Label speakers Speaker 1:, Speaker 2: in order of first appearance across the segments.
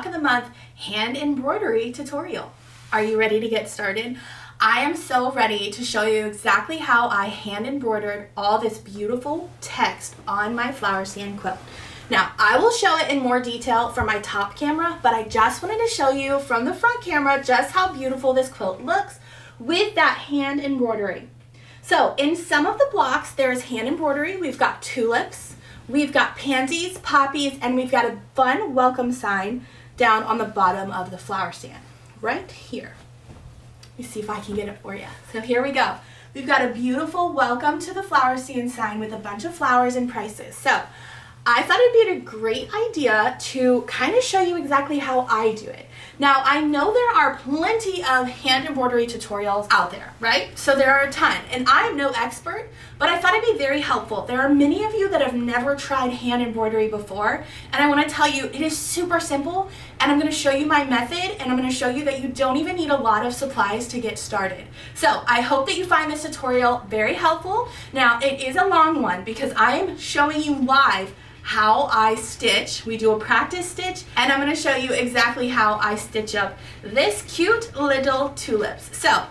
Speaker 1: of the Month hand embroidery tutorial. Are you ready to get started? I am so ready to show you exactly how I hand embroidered all this beautiful text on my flower stand quilt. Now, I will show it in more detail from my top camera, but I just wanted to show you from the front camera just how beautiful this quilt looks with that hand embroidery. So in some of the blocks, there's hand embroidery. We've got tulips, we've got pansies, poppies, and we've got a fun welcome sign down on the bottom of the flower stand, right here. Let me see if I can get it for you. So here we go. We've got a beautiful welcome to the flower stand sign with a bunch of flowers and prices. So I thought it'd be a great idea to kind of show you exactly how I do it. Now, I know there are plenty of hand embroidery tutorials out there, right? So there are a ton, and I'm no expert, but I thought it'd be very helpful. There are many of you that have never tried hand embroidery before, and I want to tell you it is super simple, and I'm going to show you my method, and I'm going to show you that you don't even need a lot of supplies to get started. So I hope that you find this tutorial very helpful. Now, it is a long one because I am showing you live how I stitch. We do a practice stitch, and I'm going to show you exactly how I stitch up this cute little tulips. So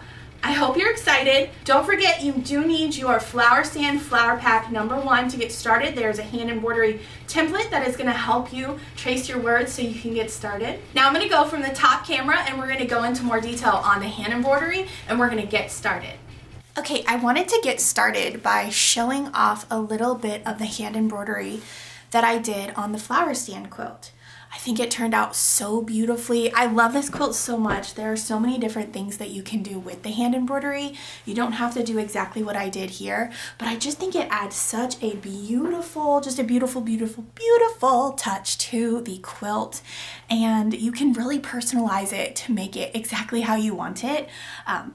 Speaker 1: I hope you're excited. Don't forget, you do need your flower stand flower pack number 1 to get started. There's a hand embroidery template that is going to help you trace your words so you can get started. Now I'm going to go from the top camera, and we're going to go into more detail on the hand embroidery, and we're going to get started. Okay, I wanted to get started by showing off a little bit of the hand embroidery that I did on the flower stand quilt. I think it turned out so beautifully. I love this quilt so much. There are so many different things that you can do with the hand embroidery. You don't have to do exactly what I did here, but I just think it adds such a beautiful, just a beautiful, beautiful, beautiful touch to the quilt, and you can really personalize it to make it exactly how you want it.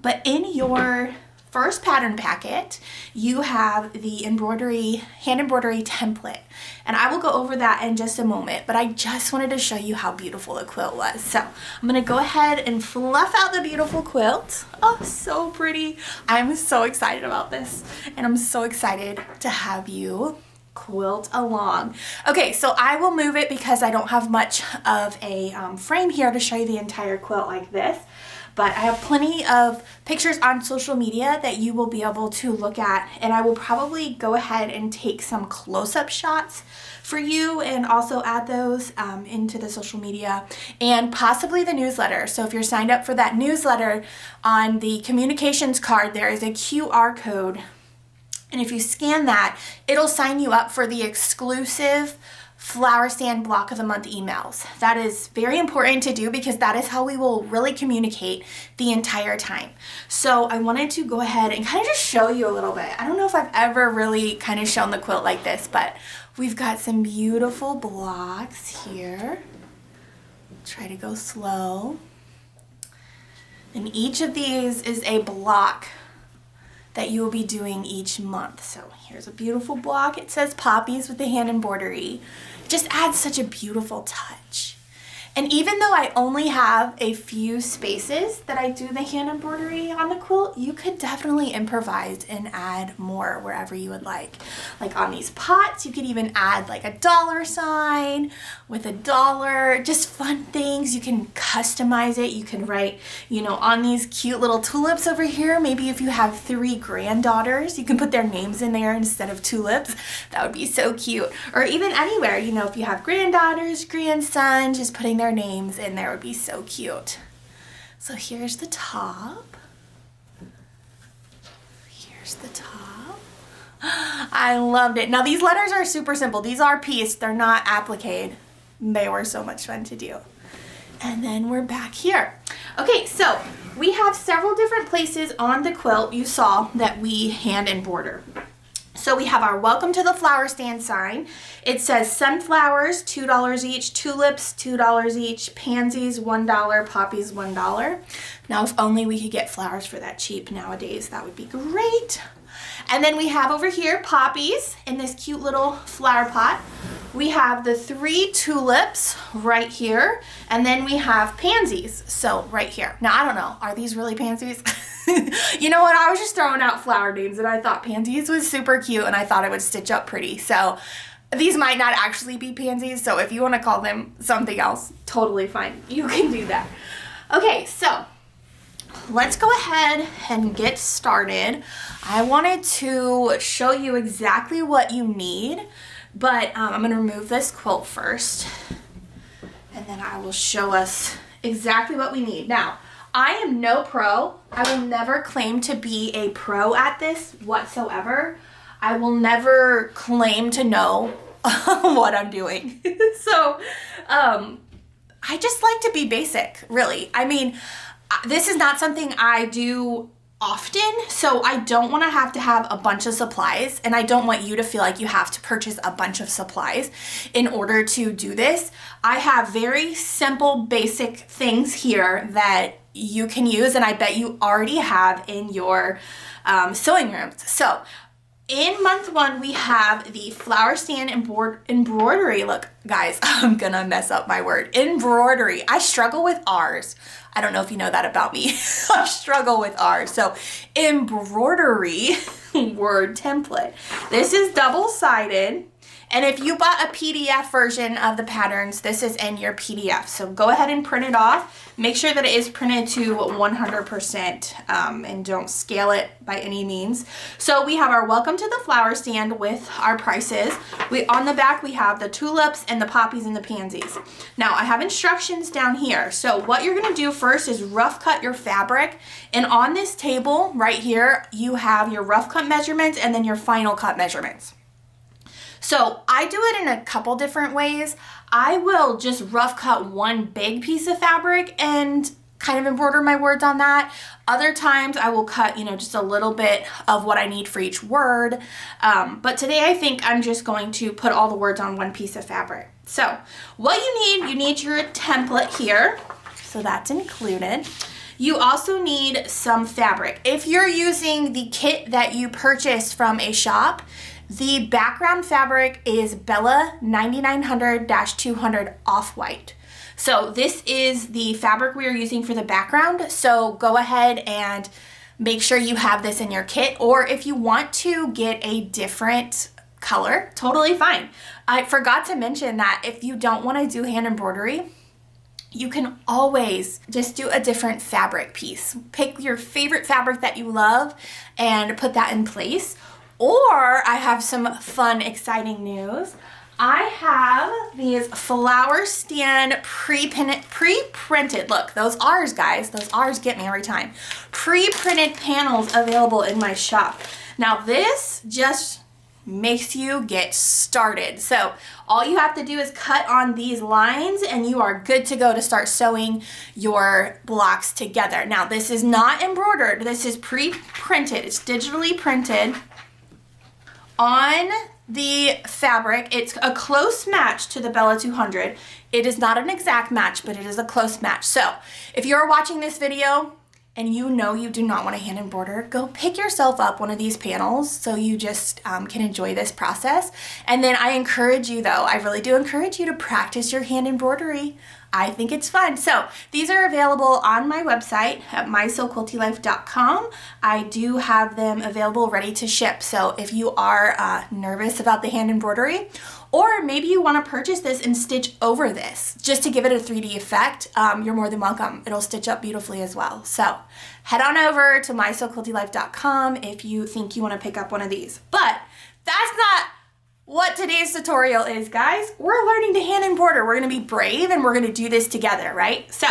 Speaker 1: But in your first pattern packet, you have the hand embroidery template, and I will go over that in just a moment, but I just wanted to show you how beautiful the quilt was. So I'm gonna go ahead and fluff out the beautiful quilt. Oh, so pretty. I'm so excited about this, and I'm so excited to have you quilt along. Okay, so I will move it because I don't have much of a frame here to show you the entire quilt like this. But I have plenty of pictures on social media that you will be able to look at, and I will probably go ahead and take some close-up shots for you and also add those into the social media and possibly the newsletter. So if you're signed up for that newsletter, on the communications card there is a QR code, and if you scan that, it'll sign you up for the exclusive Flower Stand Block of the Month emails. That is very important to do because that is how we will really communicate the entire time. So I wanted to go ahead and kind of just show you a little bit. I don't know if I've ever really kind of shown the quilt like this, but we've got some beautiful blocks here. Try to go slow. And each of these is a block that you will be doing each month. So here's a beautiful block. It says poppies with the hand embroidery. It just adds such a beautiful touch. And even though I only have a few spaces that I do the hand embroidery on the quilt, you could definitely improvise and add more wherever you would like. Like on these pots, you could even add like a dollar sign with $1, just fun things. You can customize it. You can write, on these cute little tulips over here, maybe if you have 3 granddaughters, you can put their names in there instead of tulips. That would be so cute. Or even anywhere, if you have granddaughters, grandsons, just putting their names in there would be so cute. So here's the top. Here's the top. I loved it. Now these letters are super simple. These are pieced. They're not appliqued. They were so much fun to do. And then we're back here. Okay, so we have several different places on the quilt you saw that we hand embroider. So we have our welcome to the flower stand sign. It says sunflowers, $2 each, tulips, $2 each, pansies, $1, poppies, $1. Now, if only we could get flowers for that cheap nowadays, that would be great. And then we have over here poppies in this cute little flower pot. We have the 3 tulips right here, and then we have pansies, so right here. Now, I don't know, are these really pansies? You know what, I was just throwing out flower names, and I thought pansies was super cute, and I thought it would stitch up pretty, so These might not actually be pansies, so if you want to call them something else, totally fine. You can do that. Okay, so let's go ahead and get started. I wanted to show you exactly what you need, but I'm going to remove this quilt first, and then I will show us exactly what we need. Now, I am no pro. I will never claim to be a pro at this whatsoever. I will never claim to know what I'm doing. So, I just like to be basic, really. I mean, this is not something I do often, so I don't want to have a bunch of supplies, and I don't want you to feel like you have to purchase a bunch of supplies in order to do this. I have very simple, basic things here that you can use, and I bet you already have in your sewing rooms. So in month 1, we have the Flower Stand Embroidery. Look, guys, I'm gonna mess up my word. Embroidery. I struggle with R's. I don't know if you know that about me. I struggle with R's. So, embroidery word template. This is double-sided. And if you bought a PDF version of the patterns, this is in your PDF. So go ahead and print it off. Make sure that it is printed to 100% and don't scale it by any means. So we have our welcome to the flower stand with our prices. On the back, we have the tulips and the poppies and the pansies. Now I have instructions down here. So what you're gonna do first is rough cut your fabric. And on this table right here, you have your rough cut measurements and then your final cut measurements. So I do it in a couple different ways. I will just rough cut one big piece of fabric and kind of embroider my words on that. Other times I will cut, just a little bit of what I need for each word. But today I think I'm just going to put all the words on one piece of fabric. So what you need your template here. So that's included. You also need some fabric. If you're using the kit that you purchased from a shop, the background fabric is Bella 9900-200 Off-White. So this is the fabric we are using for the background. So go ahead and make sure you have this in your kit, or if you want to get a different color, totally fine. I forgot to mention that if you don't want to do hand embroidery, you can always just do a different fabric piece. Pick your favorite fabric that you love and put that in place. Or I have some fun, exciting news. I have these Flower Stand pre-printed, look, those R's, guys, those R's get me every time, pre-printed panels available in my shop. Now this just makes you get started. So all you have to do is cut on these lines and you are good to go to start sewing your blocks together. Now this is not embroidered, this is pre-printed, it's digitally printed on the fabric. It's a close match to the Bella 200. It is not an exact match, but it is a close match. So if you're watching this video and you know you do not want to hand embroider, go pick yourself up one of these panels so you just can enjoy this process. And then I encourage you, though, I really do encourage you to practice your hand embroidery. I think it's fun. So these are available on my website at mysewquiltylife.com. I do have them available ready to ship. So if you are nervous about the hand embroidery, or maybe you want to purchase this and stitch over this just to give it a 3D effect, you're more than welcome. It'll stitch up beautifully as well. So head on over to mysewquiltylife.com if you think you want to pick up one of these. But that's not what today's tutorial is, guys. We're learning to hand embroider. We're going to be brave and we're going to do this together, right? So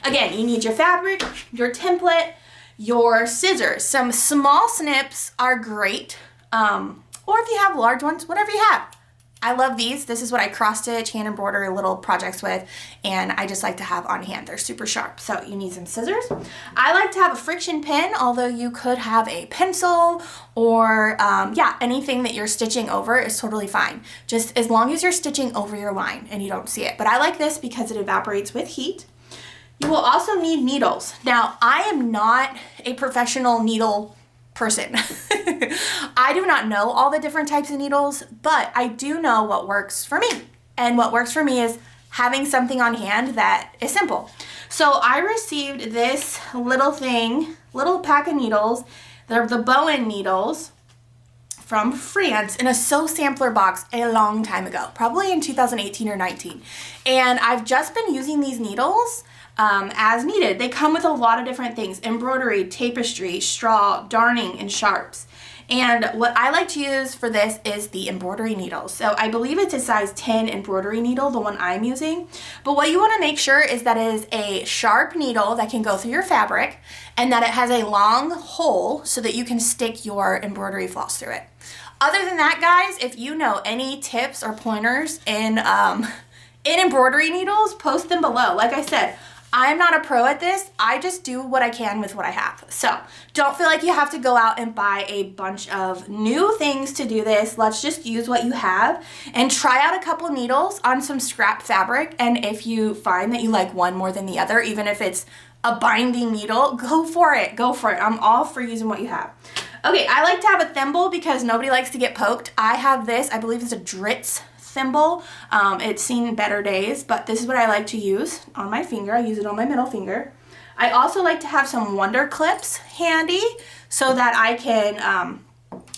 Speaker 1: again, you need your fabric, your template, your scissors. Some small snips are great, or if you have large ones, whatever you have. I love these. This is what I cross stitch, hand embroider little projects with, and I just like to have on hand. They're super sharp. So you need some scissors. I like to have a friction pin, although you could have a pencil or anything that you're stitching over is totally fine. Just as long as you're stitching over your line and you don't see it. But I like this because it evaporates with heat. You will also need needles. Now, I am not a professional needle person. I do not know all the different types of needles, but I do know what works for me. And what works for me is having something on hand that is simple. So I received this little pack of needles. They're the Bowen needles from France in a Sew Sampler box a long time ago, probably in 2018 or 19. And I've just been using these needles as needed. They come with a lot of different things: embroidery, tapestry, straw, darning, and sharps. And what I like to use for this is the embroidery needle. So I believe it's a size 10 embroidery needle, the one I'm using. But what you want to make sure is that it is a sharp needle that can go through your fabric, and that it has a long hole so that you can stick your embroidery floss through it. Other than that, guys, if you know any tips or pointers in embroidery needles, post them below. Like I said, I'm not a pro at this. I just do what I can with what I have. So don't feel like you have to go out and buy a bunch of new things to do this. Let's just use what you have and try out a couple needles on some scrap fabric. And if you find that you like one more than the other, even if it's a binding needle, go for it. Go for it. I'm all for using what you have. Okay, I like to have a thimble because nobody likes to get poked. I have this, I believe it's a Dritz thimble. It's seen better days, but this is what I like to use on my finger. I use it on my middle finger. I also like to have some wonder clips handy so that I can,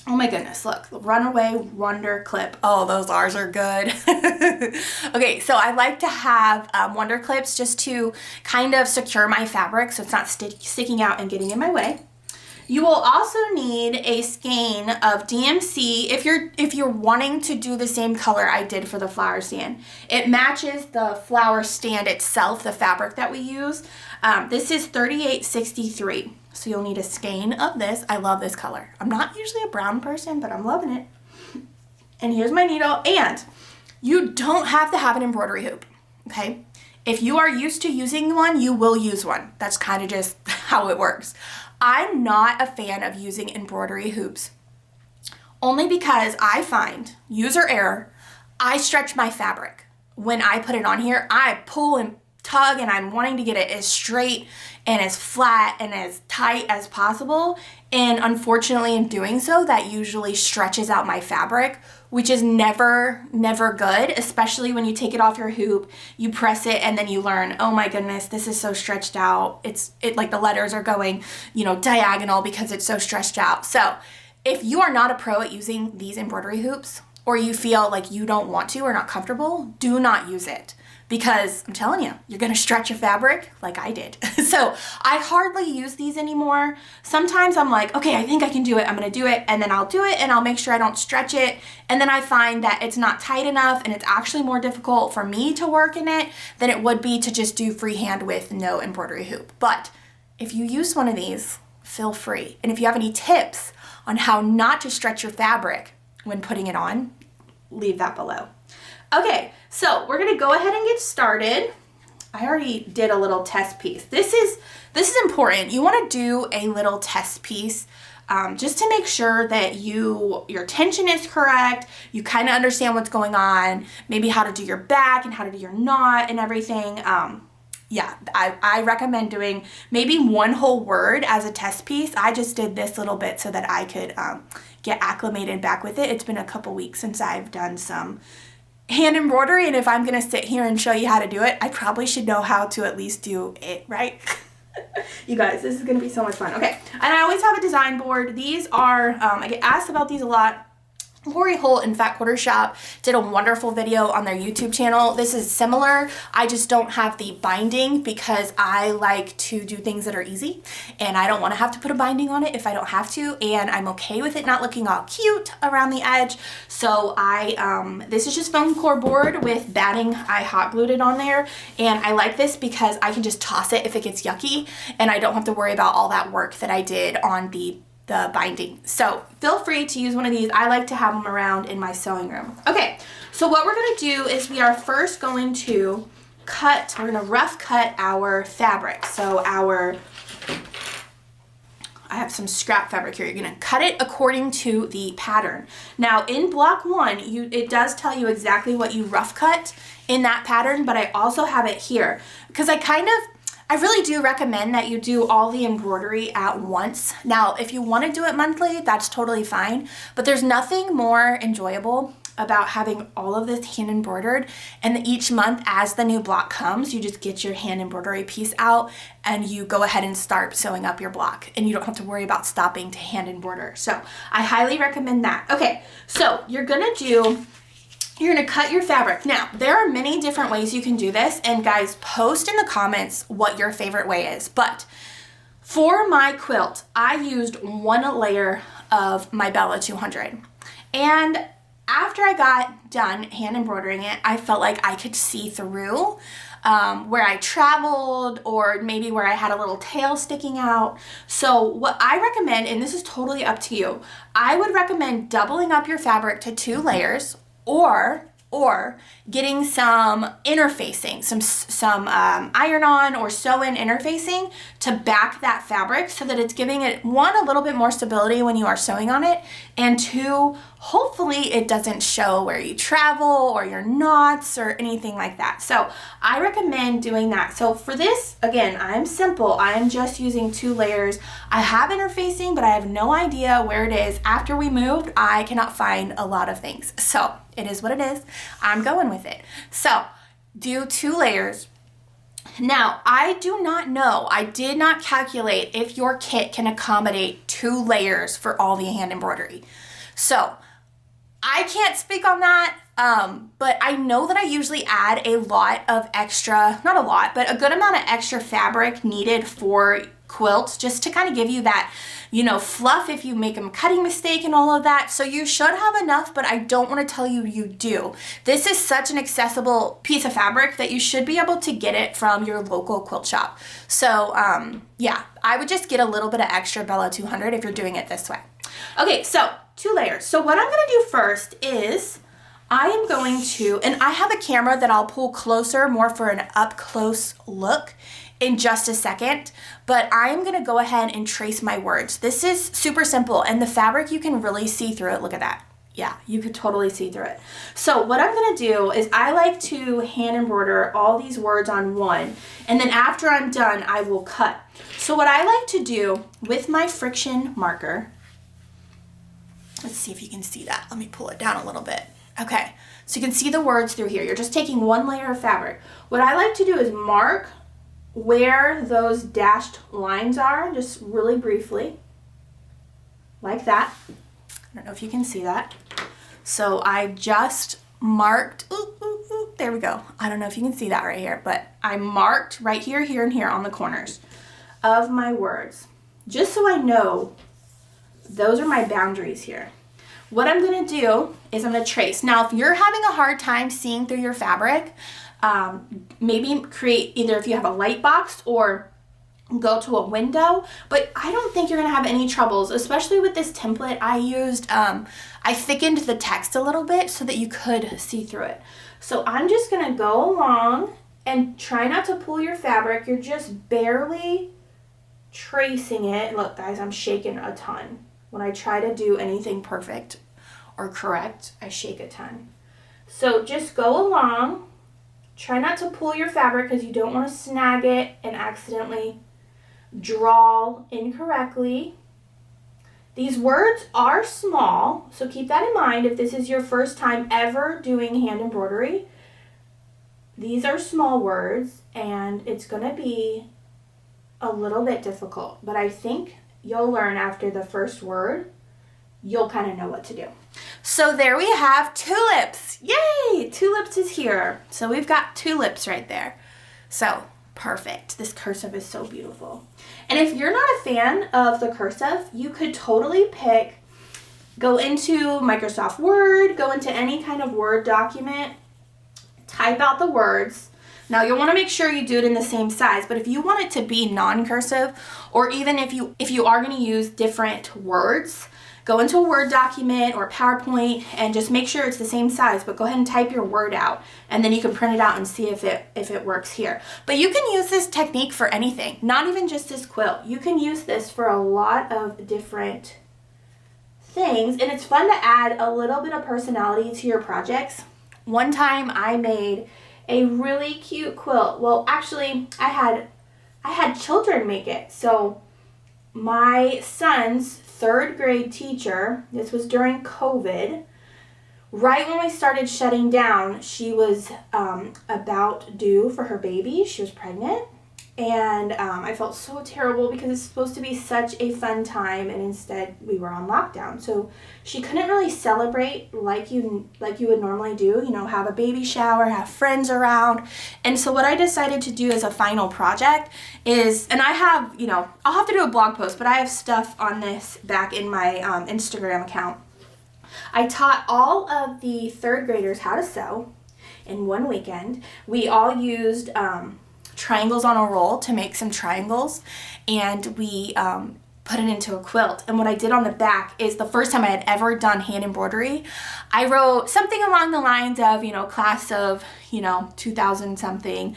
Speaker 1: oh my goodness, look, Runaway Wonder Clip. Oh, those R's are good. Okay, so I like to have wonder clips just to kind of secure my fabric so it's not sticking out and getting in my way. You will also need a skein of DMC if you're wanting to do the same color I did for the flower stand. It matches the flower stand itself, the fabric that we use. This is 3863, so you'll need a skein of this. I love this color. I'm not usually a brown person, but I'm loving it. And here's my needle, and you don't have to have an embroidery hoop, okay? If you are used to using one, you will use one. That's kind of just how it works. I'm not a fan of using embroidery hoops, only because I find, user error, I stretch my fabric. When I put it on here, I pull and tug, and I'm wanting to get it as straight and as flat and as tight as possible. And unfortunately, in doing so, that usually stretches out my fabric, which is never good, especially when you take it off your hoop, you press it, and then you learn, oh my goodness, this is so stretched out. It like the letters are going, you know, diagonal because it's so stretched out. So if you are not a pro at using these embroidery hoops, or you feel like you don't want to or not comfortable, do not use it. Because I'm telling you, you're gonna stretch your fabric like I did. So I hardly use these anymore. Sometimes I'm like, okay, I think I can do it, I'm gonna do it, and then I'll do it and I'll make sure I don't stretch it. And then I find that it's not tight enough and it's actually more difficult for me to work in it than it would be to just do freehand with no embroidery hoop. But if you use one of these, feel free. And if you have any tips on how not to stretch your fabric when putting it on, leave that below. Okay, so we're gonna go ahead and get started. I already did a little test piece. This is important. You wanna do a little test piece just to make sure that your tension is correct, you kind of understand what's going on, maybe how to do your back and how to do your knot and everything. Yeah, I recommend doing maybe one whole word as a test piece. I just did this little bit so that I could get acclimated back with it. It's been a couple weeks since I've done some hand embroidery, and if I'm gonna sit here and show you how to do it, I probably should know how to at least do it, right? You guys, this is gonna be so much fun. Okay, and I always have a design board. These are, I get asked about these a lot. Lori Holt in Fat Quarter Shop did a wonderful video on their YouTube channel. This is similar. I just don't have the binding because I like to do things that are easy, and I don't want to have to put a binding on it if I don't have to, and I'm okay with it not looking all cute around the edge. So this is just foam core board with batting. I hot glued it on there, and I like this because I can just toss it if it gets yucky, and I don't have to worry about all that work that I did on the binding. So feel free to use one of these. I like to have them around in my sewing room. Okay, so what we're going to do is we are first going to we're going to rough cut our fabric. So I have some scrap fabric here. You're going to cut it according to the pattern. Now in block 1, it does tell you exactly what you rough cut in that pattern, but I also have it here because I really do recommend that you do all the embroidery at once. Now, if you want to do it monthly, that's totally fine, but there's nothing more enjoyable about having all of this hand embroidered, and each month as the new block comes, you just get your hand embroidery piece out and you go ahead and start sewing up your block, and you don't have to worry about stopping to hand embroider. So I highly recommend that. Okay, so you're gonna cut your fabric. Now, there are many different ways you can do this, and guys, post in the comments what your favorite way is. But for my quilt, I used one layer of my Bella 200. And after I got done hand embroidering it, I felt like I could see through where I traveled, or maybe where I had a little tail sticking out. So what I recommend, and this is totally up to you, I would recommend doubling up your fabric to 2 layers, or getting some interfacing, some iron-on or sew-in interfacing to back that fabric, so that it's giving it, 1, a little bit more stability when you are sewing on it, and 2, hopefully it doesn't show where you travel or your knots or anything like that. So I recommend doing that. So for this, again, I'm simple. I'm just using 2 layers. I have interfacing, but I have no idea where it is. After we moved, I cannot find a lot of things. So it is what it is. I'm going with it. So do 2 layers. Now, I do not know, I did not calculate if your kit can accommodate 2 layers for all the hand embroidery. So I can't speak on that, but I know that I usually add a lot of extra, not a lot, but a good amount of extra fabric needed for quilts, just to kind of give you that, fluff if you make a cutting mistake and all of that. So you should have enough, but I don't want to tell you you do. This is such an accessible piece of fabric that you should be able to get it from your local quilt shop. So yeah, I would just get a little bit of extra Bella 200 if you're doing it this way. Okay, so 2 layers. So what I'm going to do first is I am going to, and I have a camera that I'll pull closer, more for an up close look in just a second, but I'm gonna go ahead and trace my words. This is super simple, and the fabric, you can really see through it. Look at that. Yeah, you could totally see through it. So what I'm gonna do is I like to hand embroider all these words on one, and then after I'm done, I will cut. So what I like to do with my friction marker, let's see if you can see that. Let me pull it down a little bit. Okay, so you can see the words through here. You're just taking 1 layer of fabric. What I like to do is mark where those dashed lines are, just really briefly, like that. I don't know if you can see that. So I just marked, there we go. I don't know if you can see that right here, but I marked right here, here, and here on the corners of my words, just so I know those are my boundaries here. What I'm gonna do is I'm gonna trace. Now, if you're having a hard time seeing through your fabric, maybe create, either if you have a light box or go to a window, but I don't think you're gonna have any troubles, especially with this template I used. I thickened the text a little bit so that you could see through it. So I'm just gonna go along and try not to pull your fabric. You're just barely tracing it. Look guys, I'm shaking a ton. When I try to do anything perfect or correct, I shake a ton. So just go along. Try not to pull your fabric because you don't want to snag it and accidentally draw incorrectly. These words are small, so keep that in mind if this is your first time ever doing hand embroidery. These are small words and it's going to be a little bit difficult, but I think you'll learn after the first word. You'll kind of know what to do. So there we have tulips. Yay! Tulips is here. So we've got tulips right there. So perfect. This cursive is so beautiful. And if you're not a fan of the cursive, you could totally go into Microsoft Word, go into any kind of Word document, type out the words. Now you'll want to make sure you do it in the same size, but if you want it to be non-cursive, or even if you are going to use different words, go into a Word document or PowerPoint and just make sure it's the same size, but go ahead and type your word out, and then you can print it out and see if it works here. But you can use this technique for anything, not even just this quilt. You can use this for a lot of different things, and it's fun to add a little bit of personality to your projects. One time I made a really cute quilt. Well, actually, I had children make it. So my son's 3rd grade teacher, this was during COVID, right when we started shutting down, she was about due for her baby. She was pregnant. And I felt so terrible because it's supposed to be such a fun time, and instead we were on lockdown. So she couldn't really celebrate like you would normally do, you know, have a baby shower, have friends around. And so what I decided to do as a final project is, and I have, you know, I'll have to do a blog post, but I have stuff on this back in my Instagram account. I taught all of the 3rd graders how to sew in one weekend. We all used triangles on a roll to make some triangles, and we put it into a quilt. And what I did on the back is the first time I had ever done hand embroidery. I wrote something along the lines of, you know, class of, you know, 2000 something,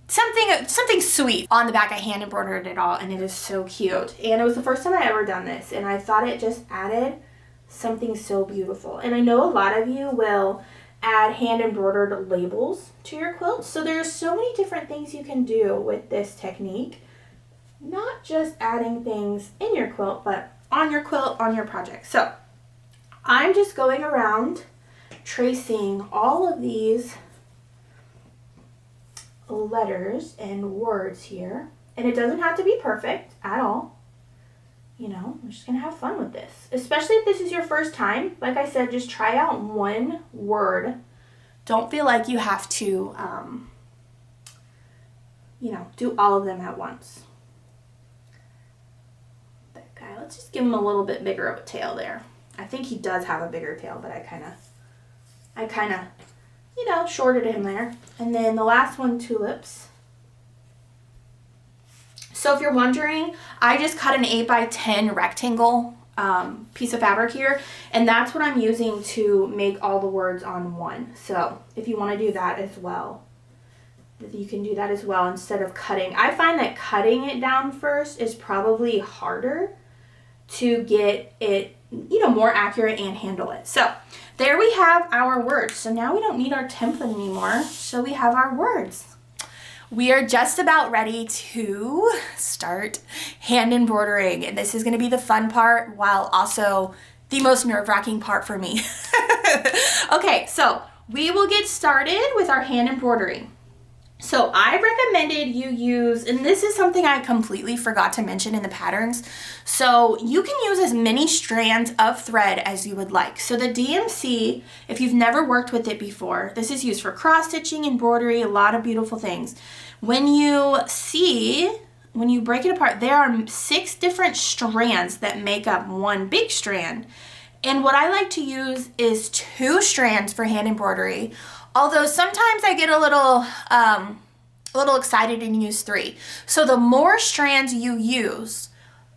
Speaker 1: something sweet on the back. I hand embroidered it all, and it is so cute. And it was the first time I ever done this, and I thought it just added something so beautiful. And I know a lot of you will add hand embroidered labels to your quilt. So there's so many different things you can do with this technique. Not just adding things in your quilt, but on your quilt, on your project. So I'm just going around tracing all of these letters and words here. And it doesn't have to be perfect at all. You know, I'm just going to have fun with this. Especially if this is your first time. Like I said, just try out one word. Don't feel like you have to, you know, do all of them at once. That guy, let's just give him a little bit bigger of a tail there. I think he does have a bigger tail, but I kind of, you know, shorted him there. And then the last one, tulips. So if you're wondering, I just cut an 8x10 rectangle piece of fabric here, and that's what I'm using to make all the words on one. So if you want to do that as well, you can do that as well instead of cutting. I find that cutting it down first is probably harder to get it, you know, more accurate and handle it. So there we have our words. So now we don't need our template anymore. So we have our words. We are just about ready to start hand embroidering, and this is going to be the fun part while also the most nerve-wracking part for me. Okay, so we will get started with our hand embroidery. So I recommended you use, and this is something I completely forgot to mention in the patterns, so you can use as many strands of thread as you would like. So the DMC, if you've never worked with it before, this is used for cross-stitching, embroidery, a lot of beautiful things. When you break it apart, there are 6 different strands that make up one big strand. And what I like to use is 2 strands for hand embroidery. Although sometimes I get a little excited and use 3. So the more strands you use,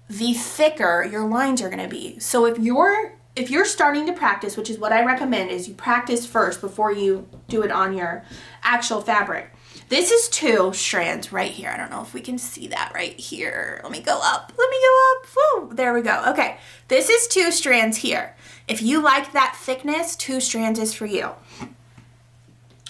Speaker 1: the thicker your lines are gonna be. So if you're starting to practice, which is what I recommend, is you practice first before you do it on your actual fabric. This is 2 strands right here. I don't know if we can see that right here. Let me go up. Woo, there we go. Okay, this is 2 strands here. If you like that thickness, 2 strands is for you.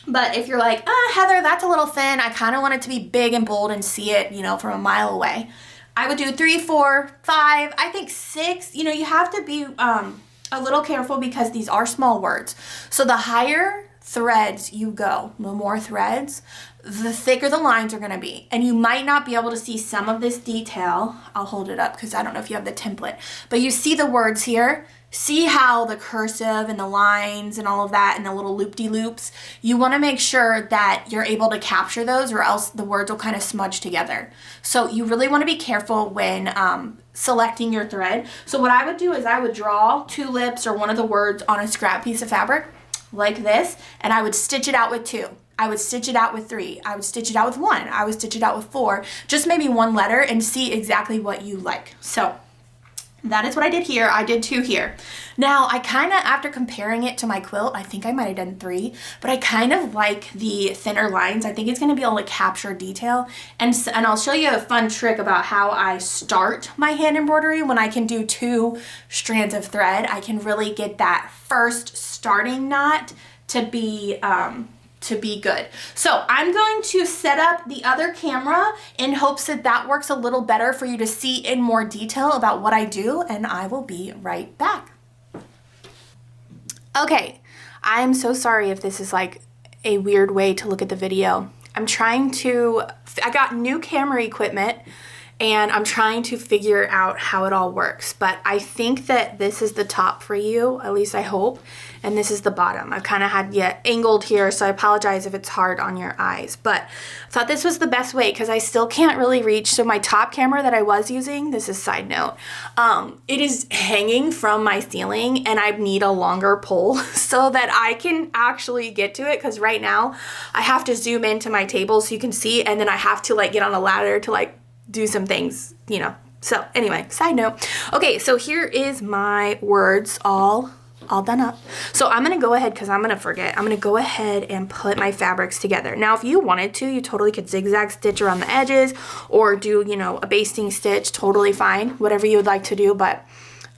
Speaker 1: But if you're like, Heather, that's a little thin. I kind of want it to be big and bold and see it, you know, from a mile away. I would do 3, 4, 5, I think 6. You know, you have to be a little careful because these are small words. So the higher threads you go, the more threads, the thicker the lines are going to be. And you might not be able to see some of this detail. I'll hold it up because I don't know if you have the template. But you see the words here. See how the cursive and the lines and all of that and the little loop-de-loops, you want to make sure that you're able to capture those or else the words will kind of smudge together. So you really want to be careful when selecting your thread. So what I would do is I would draw tulips or one of the words on a scrap piece of fabric like this, and I would stitch it out with 2. I would stitch it out with 3. I would stitch it out with 1. I would stitch it out with 4. Just maybe 1 letter and see exactly what you like. So that is what I did here. I did 2 here. Now, I kind of, after comparing it to my quilt, I think I might have done 3, but I kind of like the thinner lines. I think it's going to be able to capture detail. And I'll show you a fun trick about how I start my hand embroidery. When I can do 2 strands of thread, I can really get that first starting knot to be good. So I'm going to set up the other camera in hopes that that works a little better for you to see in more detail about what I do, and I will be right back. Okay, I'm so sorry if this is like a weird way to look at the video. I got new camera equipment and I'm trying to figure out how it all works, but I think that this is the top for you, at least I hope, and this is the bottom. I've kind of had it angled here, so I apologize if it's hard on your eyes, but I thought this was the best way because I still can't really reach. So my top camera that I was using, this is side note, it is hanging from my ceiling and I need a longer pole so that I can actually get to it, because right now I have to zoom into my table so you can see, and then I have to like get on a ladder to like do some things, you know. So anyway, side note. Okay, so here is my words all done up. So I'm gonna go ahead, because I'm gonna forget, I'm gonna go ahead and put my fabrics together. Now if you wanted to, you totally could zigzag stitch around the edges or do, you know, a basting stitch, totally fine, whatever you would like to do, but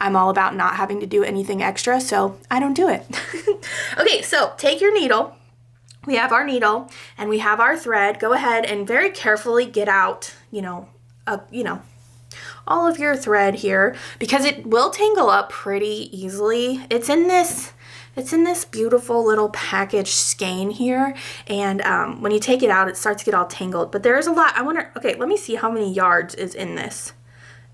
Speaker 1: I'm all about not having to do anything extra, so I don't do it. Okay, so take your needle. We have our needle and we have our thread. Go ahead and very carefully get out, all of your thread here, because it will tangle up pretty easily. It's in this beautiful little package skein here, and when you take it out, it starts to get all tangled. But there's a lot. I wonder. Okay, let me see how many yards is in this.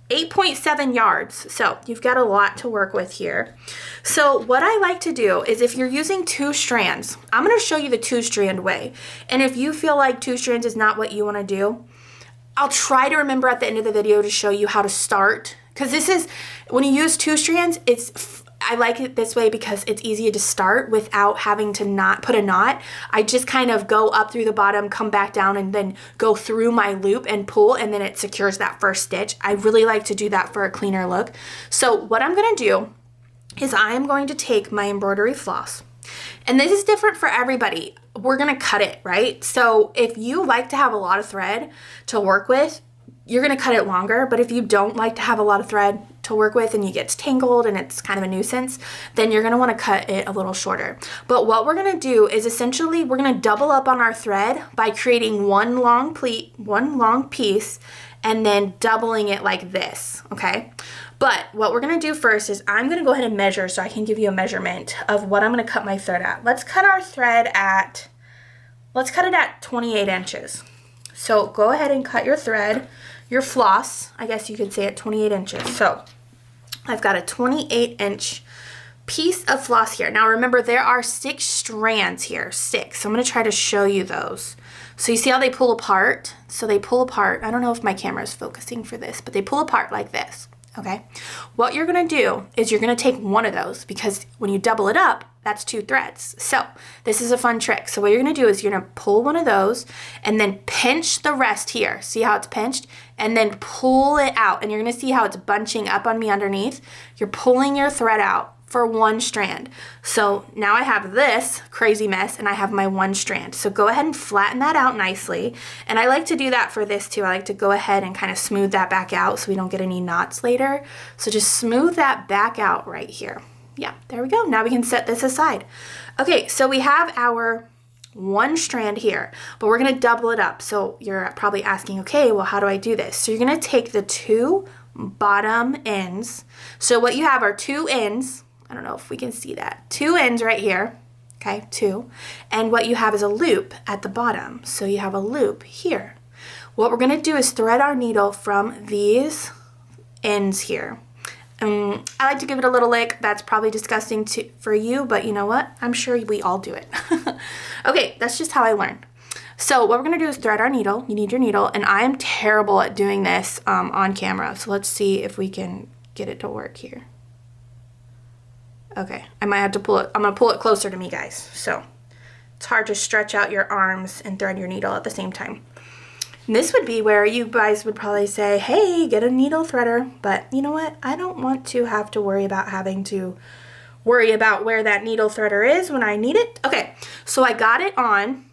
Speaker 1: 8.7 yards. So you've got a lot to work with here. So what I like to do is, if you're using 2 strands, I'm going to show you the 2-strand way. And if you feel like 2 strands is not what you want to do, I'll try to remember at the end of the video to show you how to start. Because this is, when you use 2 strands, I like it this way because it's easier to start without having to not put a knot. I just kind of go up through the bottom, come back down, and then go through my loop and pull, and then it secures that first stitch. I really like to do that for a cleaner look. So what I'm gonna do is I am going to take my embroidery floss, and this is different for everybody. We're gonna cut it, right? So if you like to have a lot of thread to work with, you're gonna cut it longer. But if you don't like to have a lot of thread to work with and you get tangled and it's kind of a nuisance, then you're gonna wanna cut it a little shorter. But what we're gonna do is essentially we're gonna double up on our thread by creating one long piece, and then doubling it like this, okay? But what we're gonna do first is I'm gonna go ahead and measure so I can give you a measurement of what I'm gonna cut my thread at. Let's cut it at 28 inches. So go ahead and cut your thread, your floss, I guess you could say, at 28 inches. So I've got a 28-inch piece of floss here. Now remember, there are 6 strands here, 6. So I'm gonna try to show you those. So you see how they pull apart? So they pull apart. I don't know if my camera is focusing for this, but they pull apart like this, okay? What you're gonna do is you're gonna take one of those, because when you double it up, that's 2 threads. So this is a fun trick. So what you're gonna do is you're gonna pull one of those and then pinch the rest here. See how it's pinched? And then pull it out. And you're gonna see how it's bunching up on me underneath. You're pulling your thread out for 1 strand. So now I have this crazy mess and I have my 1 strand. So go ahead and flatten that out nicely. And I like to do that for this too. I like to go ahead and kind of smooth that back out so we don't get any knots later. So just smooth that back out right here. Yeah, there we go. Now we can set this aside. Okay, so we have our 1 strand here, but we're gonna double it up. So you're probably asking, okay, well, how do I do this? So you're gonna take the 2 bottom ends. So what you have are 2 ends. I don't know if we can see that. 2 ends right here, okay, 2. And what you have is a loop at the bottom. So you have a loop here. What we're gonna do is thread our needle from these ends here. I like to give it a little lick. That's probably disgusting for you, but you know what? I'm sure we all do it. Okay, that's just how I learned. So what we're gonna do is thread our needle. You need your needle, and I am terrible at doing this on camera. So let's see if we can get it to work here. Okay, I might have to pull it. I'm gonna pull it closer to me, guys. So it's hard to stretch out your arms and thread your needle at the same time. And this would be where you guys would probably say, hey, get a needle threader. But you know what? I don't want to have to worry about having to worry about where that needle threader is when I need it. Okay, so I got it on.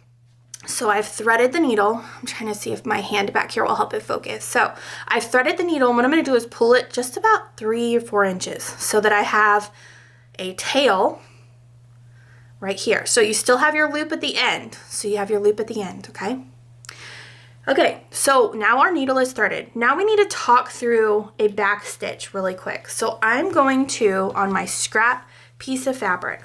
Speaker 1: So I've threaded the needle. I'm trying to see if my hand back here will help it focus. So I've threaded the needle, and what I'm gonna do is pull it just about 3 or 4 inches so that I have a tail right here. So you still have your loop at the end. So you have your loop at the end, okay? Okay, so now our needle is threaded. Now we need to talk through a back stitch really quick. So I'm going to, on my scrap piece of fabric,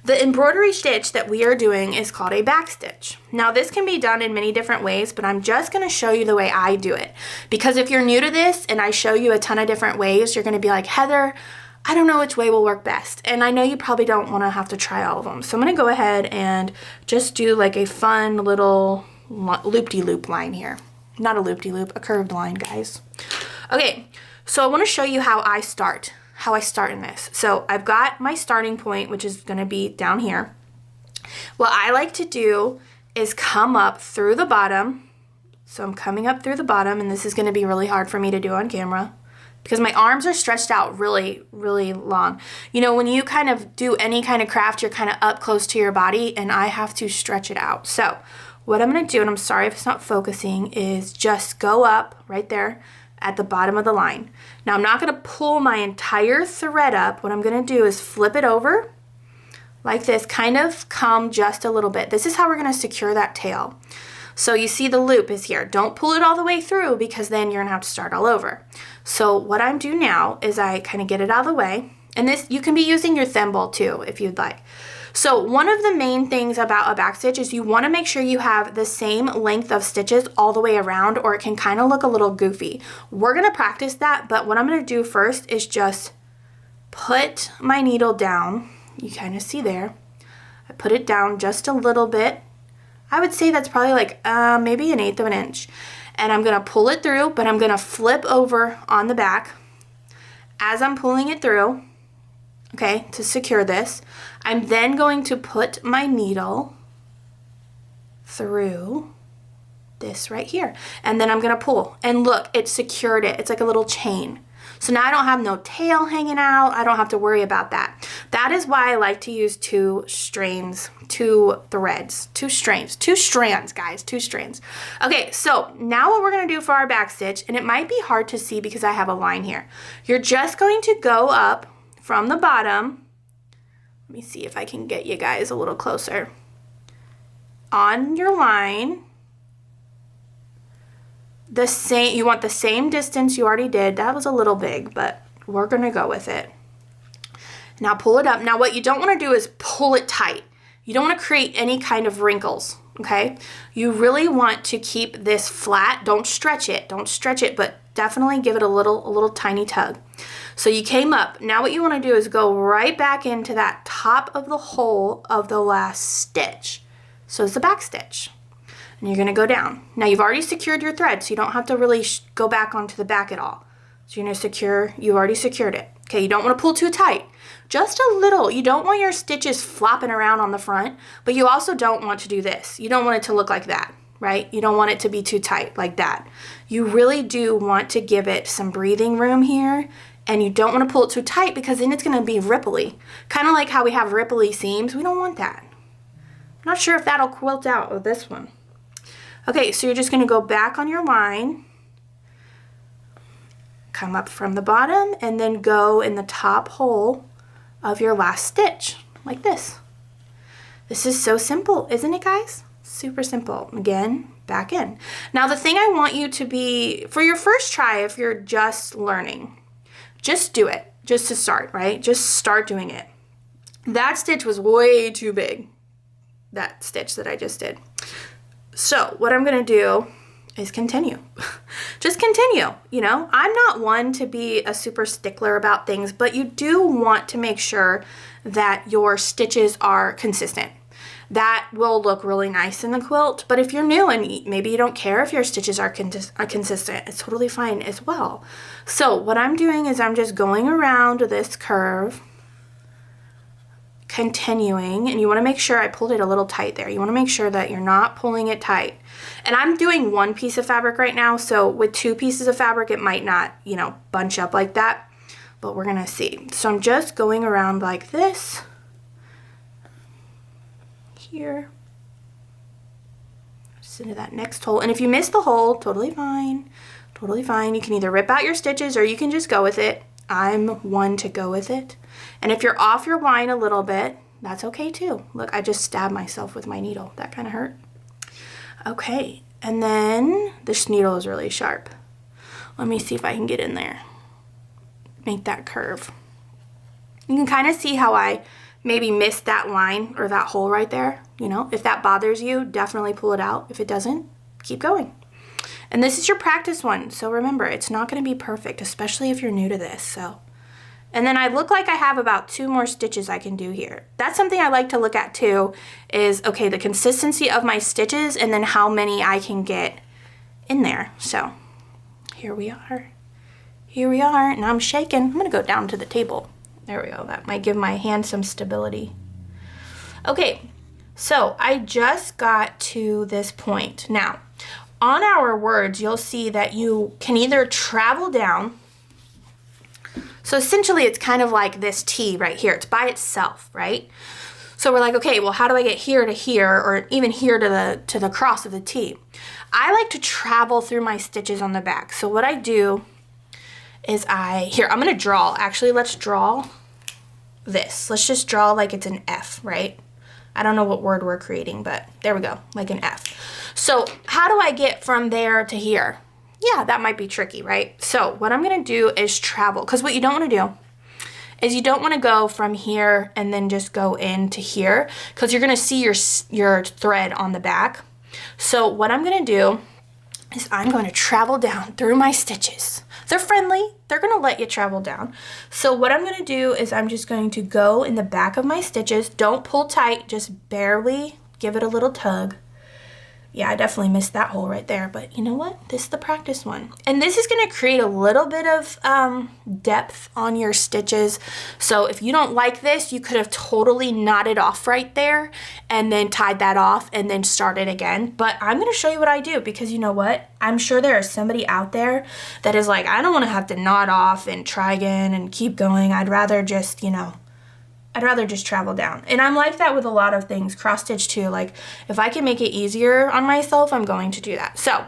Speaker 1: The embroidery stitch that we are doing is called a back stitch. Now this can be done in many different ways, but I'm just going to show you the way I do it. Because if you're new to this and I show you a ton of different ways, you're going to be like, Heather, I don't know which way will work best. And I know you probably don't want to have to try all of them. So I'm going to go ahead and just do like a fun little loop-de-loop line here. Not a loop-de-loop, a curved line, guys. Okay, so I want to show you how I start in this. So I've got my starting point, which is going to be down here. What I like to do is come up through the bottom. So I'm coming up through the bottom, and this is going to be really hard for me to do on camera because my arms are stretched out really, really long. You know, when you kind of do any kind of craft, you're kind of up close to your body, and I have to stretch it out. So what I'm going to do, and I'm sorry if it's not focusing, is just go up right there at the bottom of the line. Now I'm not going to pull my entire thread up. What I'm going to do is flip it over like this, kind of come just a little bit. This is how we're going to secure that tail. So you see the loop is here. Don't pull it all the way through because then you're going to have to start all over. So what I'm doing now is I kind of get it out of the way. And this, you can be using your thimble too if you'd like. So one of the main things about a back stitch is you want to make sure you have the same length of stitches all the way around, or it can kind of look a little goofy. We're going to practice that, but what I'm going to do first is just put my needle down. You kind of see there. I put it down just a little bit. I would say that's probably like maybe 1/8 of an inch. And I'm going to pull it through, but I'm going to flip over on the back as I'm pulling it through. Okay, to secure this. I'm then going to put my needle through this right here. And then I'm going to pull. And look, it secured it. It's like a little chain. So now I don't have no tail hanging out. I don't have to worry about that. That is why I like to use two strands, two strands, guys, two strands. Okay, so now what we're going to do for our back stitch, and it might be hard to see because I have a line here. You're just going to go up from the bottom. Let me see if I can get you guys a little closer. On your line, you want the same distance you already did. That was a little big, but we're gonna go with it. Now pull it up. Now what you don't wanna do is pull it tight. You don't wanna create any kind of wrinkles, okay? You really want to keep this flat. Don't stretch it, but definitely give it a little tiny tug. So you came up. Now what you want to do is go right back into that top of the hole of the last stitch. So it's the back stitch. And you're going to go down. Now you've already secured your thread, so you don't have to really go back onto the back at all. So you're going to secure, you've already secured it. Okay, you don't want to pull too tight. Just a little. You don't want your stitches flopping around on the front, but you also don't want to do this. You don't want it to look like that, right? You don't want it to be too tight like that. You really do want to give it some breathing room here. And you don't want to pull it too tight because then it's going to be ripply. Kind of like how we have ripply seams. We don't want that. I'm not sure if that'll quilt out with this one. Okay, so you're just going to go back on your line. Come up from the bottom and then go in the top hole of your last stitch. Like this. This is so simple, isn't it, guys? Super simple. Again, back in. Now the thing I want you to be, for your first try, if you're just learning, just do it, just to start, right? Just start doing it. That stitch was way too big, that stitch that I just did. So what I'm gonna do is continue. Just continue, you know? I'm not one to be a super stickler about things, but you do want to make sure that your stitches are consistent. That will look really nice in the quilt, but if you're new and maybe you don't care if your stitches are consistent, it's totally fine as well. So what I'm doing is I'm just going around this curve, continuing, and you want to make sure I pulled it a little tight there. You want to make sure that you're not pulling it tight. And I'm doing one piece of fabric right now, so with two pieces of fabric, it might not, you know, bunch up like that, but we're gonna see. So I'm just going around like this. Here, just into that next hole. And if you miss the hole, totally fine, totally fine. You can either rip out your stitches or you can just go with it. I'm one to go with it. And if you're off your line a little bit, that's okay too. Look, I just stabbed myself with my needle. That kind of hurt. Okay, and then this needle is really sharp. Let me see if I can get in there. Make that curve. You can kind of see how I maybe missed that line or that hole right there, you know, if that bothers you, definitely pull it out. If it doesn't, keep going. And this is your practice one, so remember, it's not going to be perfect, especially if you're new to this. So, and then I look like I have about 2 more stitches I can do here. That's something I like to look at too, is, okay, the consistency of my stitches and then how many I can get in there. So here we are. Here we are, and I'm shaking. I'm going to go down to the table. There we go. That might give my hand some stability. Okay, so I just got to this point. Now, on our words, you'll see that you can either travel down. So essentially, it's kind of like this T right here. It's by itself, right? So we're like, okay, well, how do I get here to here, or even here to the cross of the T? I like to travel through my stitches on the back. So what I do is I'm going to draw. Actually, let's draw this. Let's just draw like it's an F, right? I don't know what word we're creating, but there we go, like an F. So how do I get from there to here? Yeah, that might be tricky, right? So what I'm going to do is travel, because what you don't want to do is you don't want to go from here and then just go into here, because you're going to see your thread on the back. So what I'm going to do is I'm going to travel down through my stitches. They're friendly. They're going to let you travel down. So what I'm going to do is I'm just going to go in the back of my stitches. Don't pull tight. Just barely give it a little tug. Yeah, I definitely missed that hole right there, but you know what? This is the practice one. And this is going to create a little bit of depth on your stitches. So if you don't like this, you could have totally knotted off right there and then tied that off and then started again. But I'm going to show you what I do, because you know what? I'm sure there is somebody out there that is like, I don't want to have to knot off and try again and keep going. I'd rather just, I'd rather just travel down. And I'm like that with a lot of things, cross stitch too. Like if I can make it easier on myself, I'm going to do that. So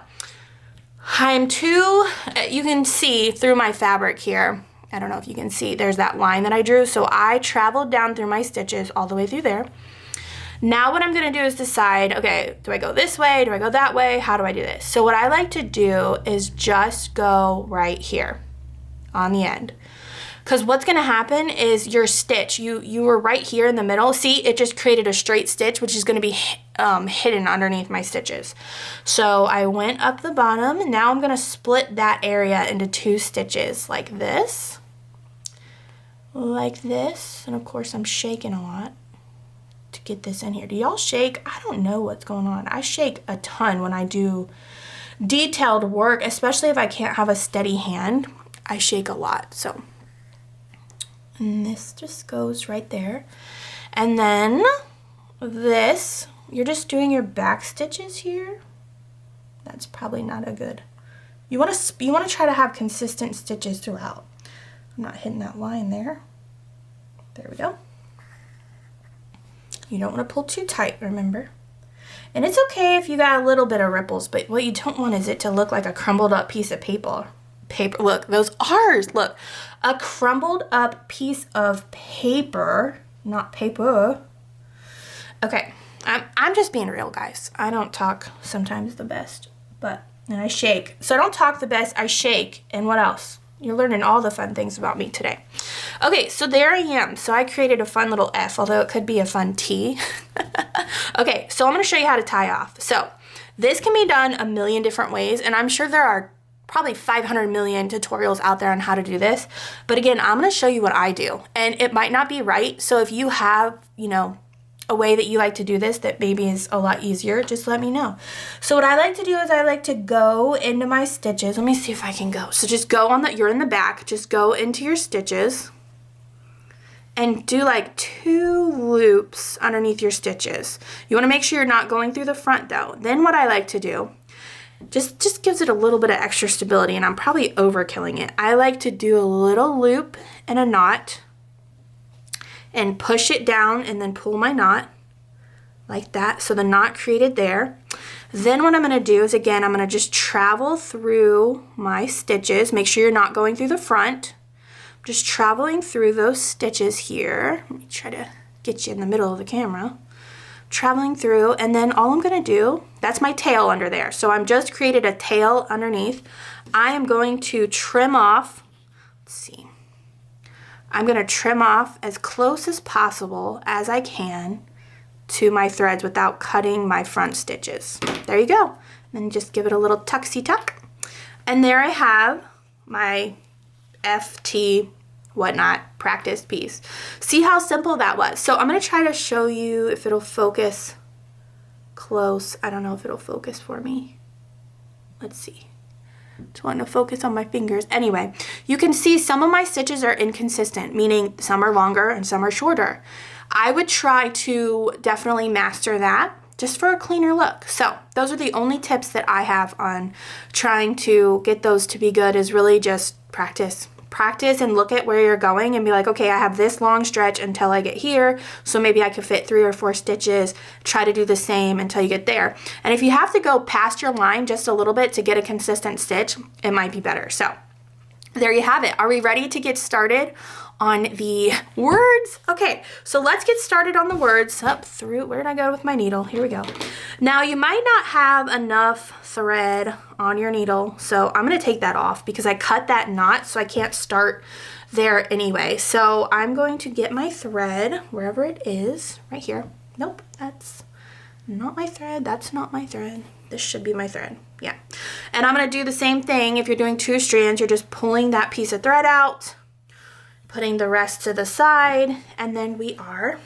Speaker 1: you can see through my fabric here. I don't know if you can see, there's that line that I drew. So I traveled down through my stitches all the way through there. Now what I'm gonna do is decide, okay, do I go this way? Do I go that way? How do I do this? So what I like to do is just go right here on the end. Because what's going to happen is your stitch, you were right here in the middle. See, it just created a straight stitch, which is going to be hidden underneath my stitches. So I went up the bottom, and now I'm going to split that area into 2 stitches like this. Like this. And of course, I'm shaking a lot to get this in here. Do y'all shake? I don't know what's going on. I shake a ton when I do detailed work, especially if I can't have a steady hand. I shake a lot, so... And this just goes right there. And then this, you're just doing your back stitches here. That's probably not a good. You want to try to have consistent stitches throughout. I'm not hitting that line there. There we go. You don't want to pull too tight, remember. And it's okay if you got a little bit of ripples, but what you don't want is it to look like a crumbled up piece of paper. Look, those R's, look. A crumbled up piece of paper, not paper. Okay, I'm just being real, guys. I don't talk sometimes the best, and I shake. So I don't talk the best, I shake. And what else? You're learning all the fun things about me today. Okay, so there I am. So I created a fun little F, although it could be a fun T. Okay, so I'm gonna show you how to tie off. So this can be done a million different ways, and I'm sure there are probably 500 million tutorials out there on how to do this. But again, I'm going to show you what I do, and it might not be right. So if you have, a way that you like to do this that maybe is a lot easier, just let me know. So what I like to do is I like to go into my stitches. Let me see if I can go. So just go you're in the back, just go into your stitches and do like 2 loops underneath your stitches. You want to make sure you're not going through the front though. Then what I like to do, just gives it a little bit of extra stability, and I'm probably overkilling it. I like to do a little loop and a knot and push it down and then pull my knot like that. So the knot created there. Then what I'm going to do is, again, I'm going to just travel through my stitches. Make sure you're not going through the front. I'm just traveling through those stitches here. Let me try to get you in the middle of the camera. Traveling through, and then all I'm going to do, that's my tail under there. So I'm just created a tail underneath. I am going to trim off, let's see, I'm gonna trim off as close as possible as I can to my threads without cutting my front stitches. There you go. Then just give it a little tucksy tuck. And there I have my FT whatnot practice piece. See how simple that was? So I'm gonna try to show you if it'll focus close. I don't know if it'll focus for me. Let's see. Just wanting to focus on my fingers. Anyway, you can see some of my stitches are inconsistent, meaning some are longer and some are shorter. I would try to definitely master that just for a cleaner look. So those are the only tips that I have on trying to get those to be good, is really just practice. Practice and look at where you're going and be like, okay, I have this long stretch until I get here, so maybe I could fit 3 or 4 stitches. Try to do the same until you get there. And if you have to go past your line just a little bit to get a consistent stitch, it might be better. So there you have it. Are we ready to get started on the words? Okay, so let's get started on the words. Up through, where did I go with my needle? Here we go. Now you might not have enough thread on your needle, so I'm gonna take that off because I cut that knot, so I can't start there anyway. So I'm going to get my thread wherever it is, right here. Nope, that's not my thread. That's not my thread. This should be my thread. Yeah. And I'm gonna do the same thing. If you're doing 2 strands, you're just pulling that piece of thread out, putting the rest to the side, and then we are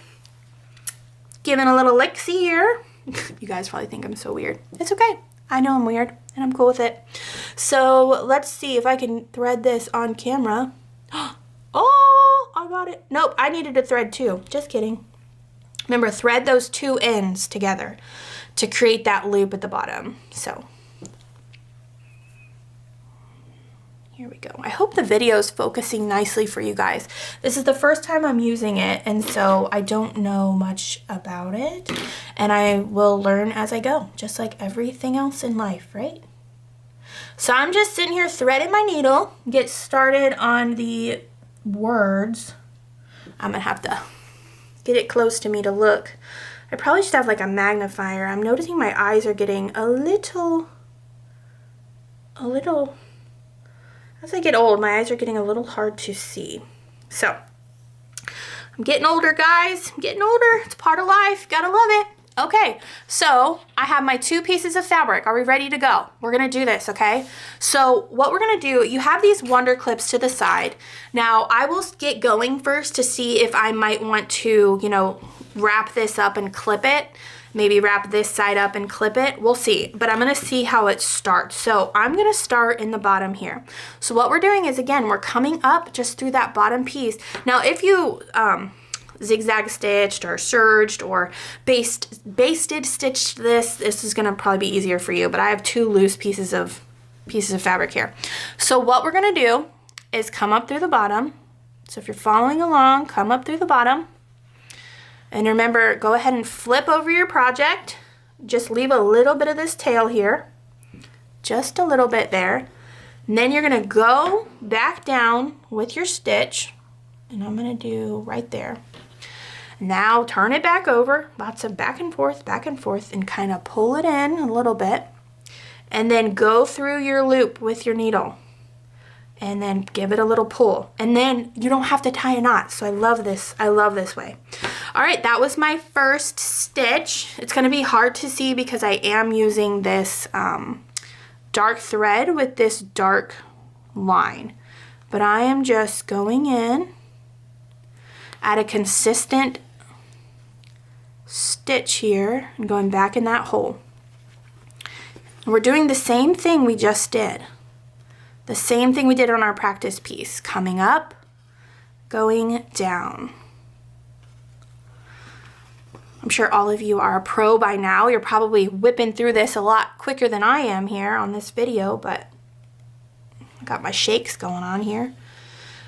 Speaker 1: giving a little licksy here. You guys probably think I'm so weird. It's okay. I know I'm weird, and I'm cool with it. So let's see if I can thread this on camera. Oh, I got it. Nope, I needed to thread 2. Just kidding. Remember, thread those 2 ends together to create that loop at the bottom. So here we go. I hope the video is focusing nicely for you guys. This is the first time I'm using it, and so I don't know much about it, and I will learn as I go, just like everything else in life, right? So I'm just sitting here threading my needle, get started on the words. I'm gonna have to get it close to me to look. I probably should have like a magnifier. I'm noticing my eyes are getting a little, as I get old, my eyes are getting a little hard to see. So, I'm getting older, guys. I'm getting older. It's part of life. Gotta love it. Okay, so I have my 2 pieces of fabric. Are we ready to go? We're gonna do this, okay? So what we're gonna do, you have these wonder clips to the side. Now, I will get going first to see if I might want to, you know, wrap this up and clip it. Maybe wrap this side up and clip it. We'll see, but I'm gonna see how it starts. So I'm gonna start in the bottom here. So what we're doing is, again, we're coming up just through that bottom piece. Now, if you zigzag stitched or serged or basted stitched this is gonna probably be easier for you, but I have 2 loose pieces of fabric here. So what we're gonna do is come up through the bottom. So if you're following along, come up through the bottom. And remember, go ahead and flip over your project. Just leave a little bit of this tail here. Just a little bit there. And then you're gonna go back down with your stitch. And I'm gonna do right there. Now turn it back over. Lots of back and forth, and kind of pull it in a little bit. And then go through your loop with your needle. And then give it a little pull. And then you don't have to tie a knot. So I love this way. All right, that was my first stitch. It's gonna be hard to see because I am using this dark thread with this dark line. But I am just going in at a consistent stitch here and going back in that hole. And we're doing the same thing we just did. The same thing we did on our practice piece. Coming up, going down. I'm sure all of you are a pro by now. You're probably whipping through this a lot quicker than I am here on this video, but I got my shakes going on here.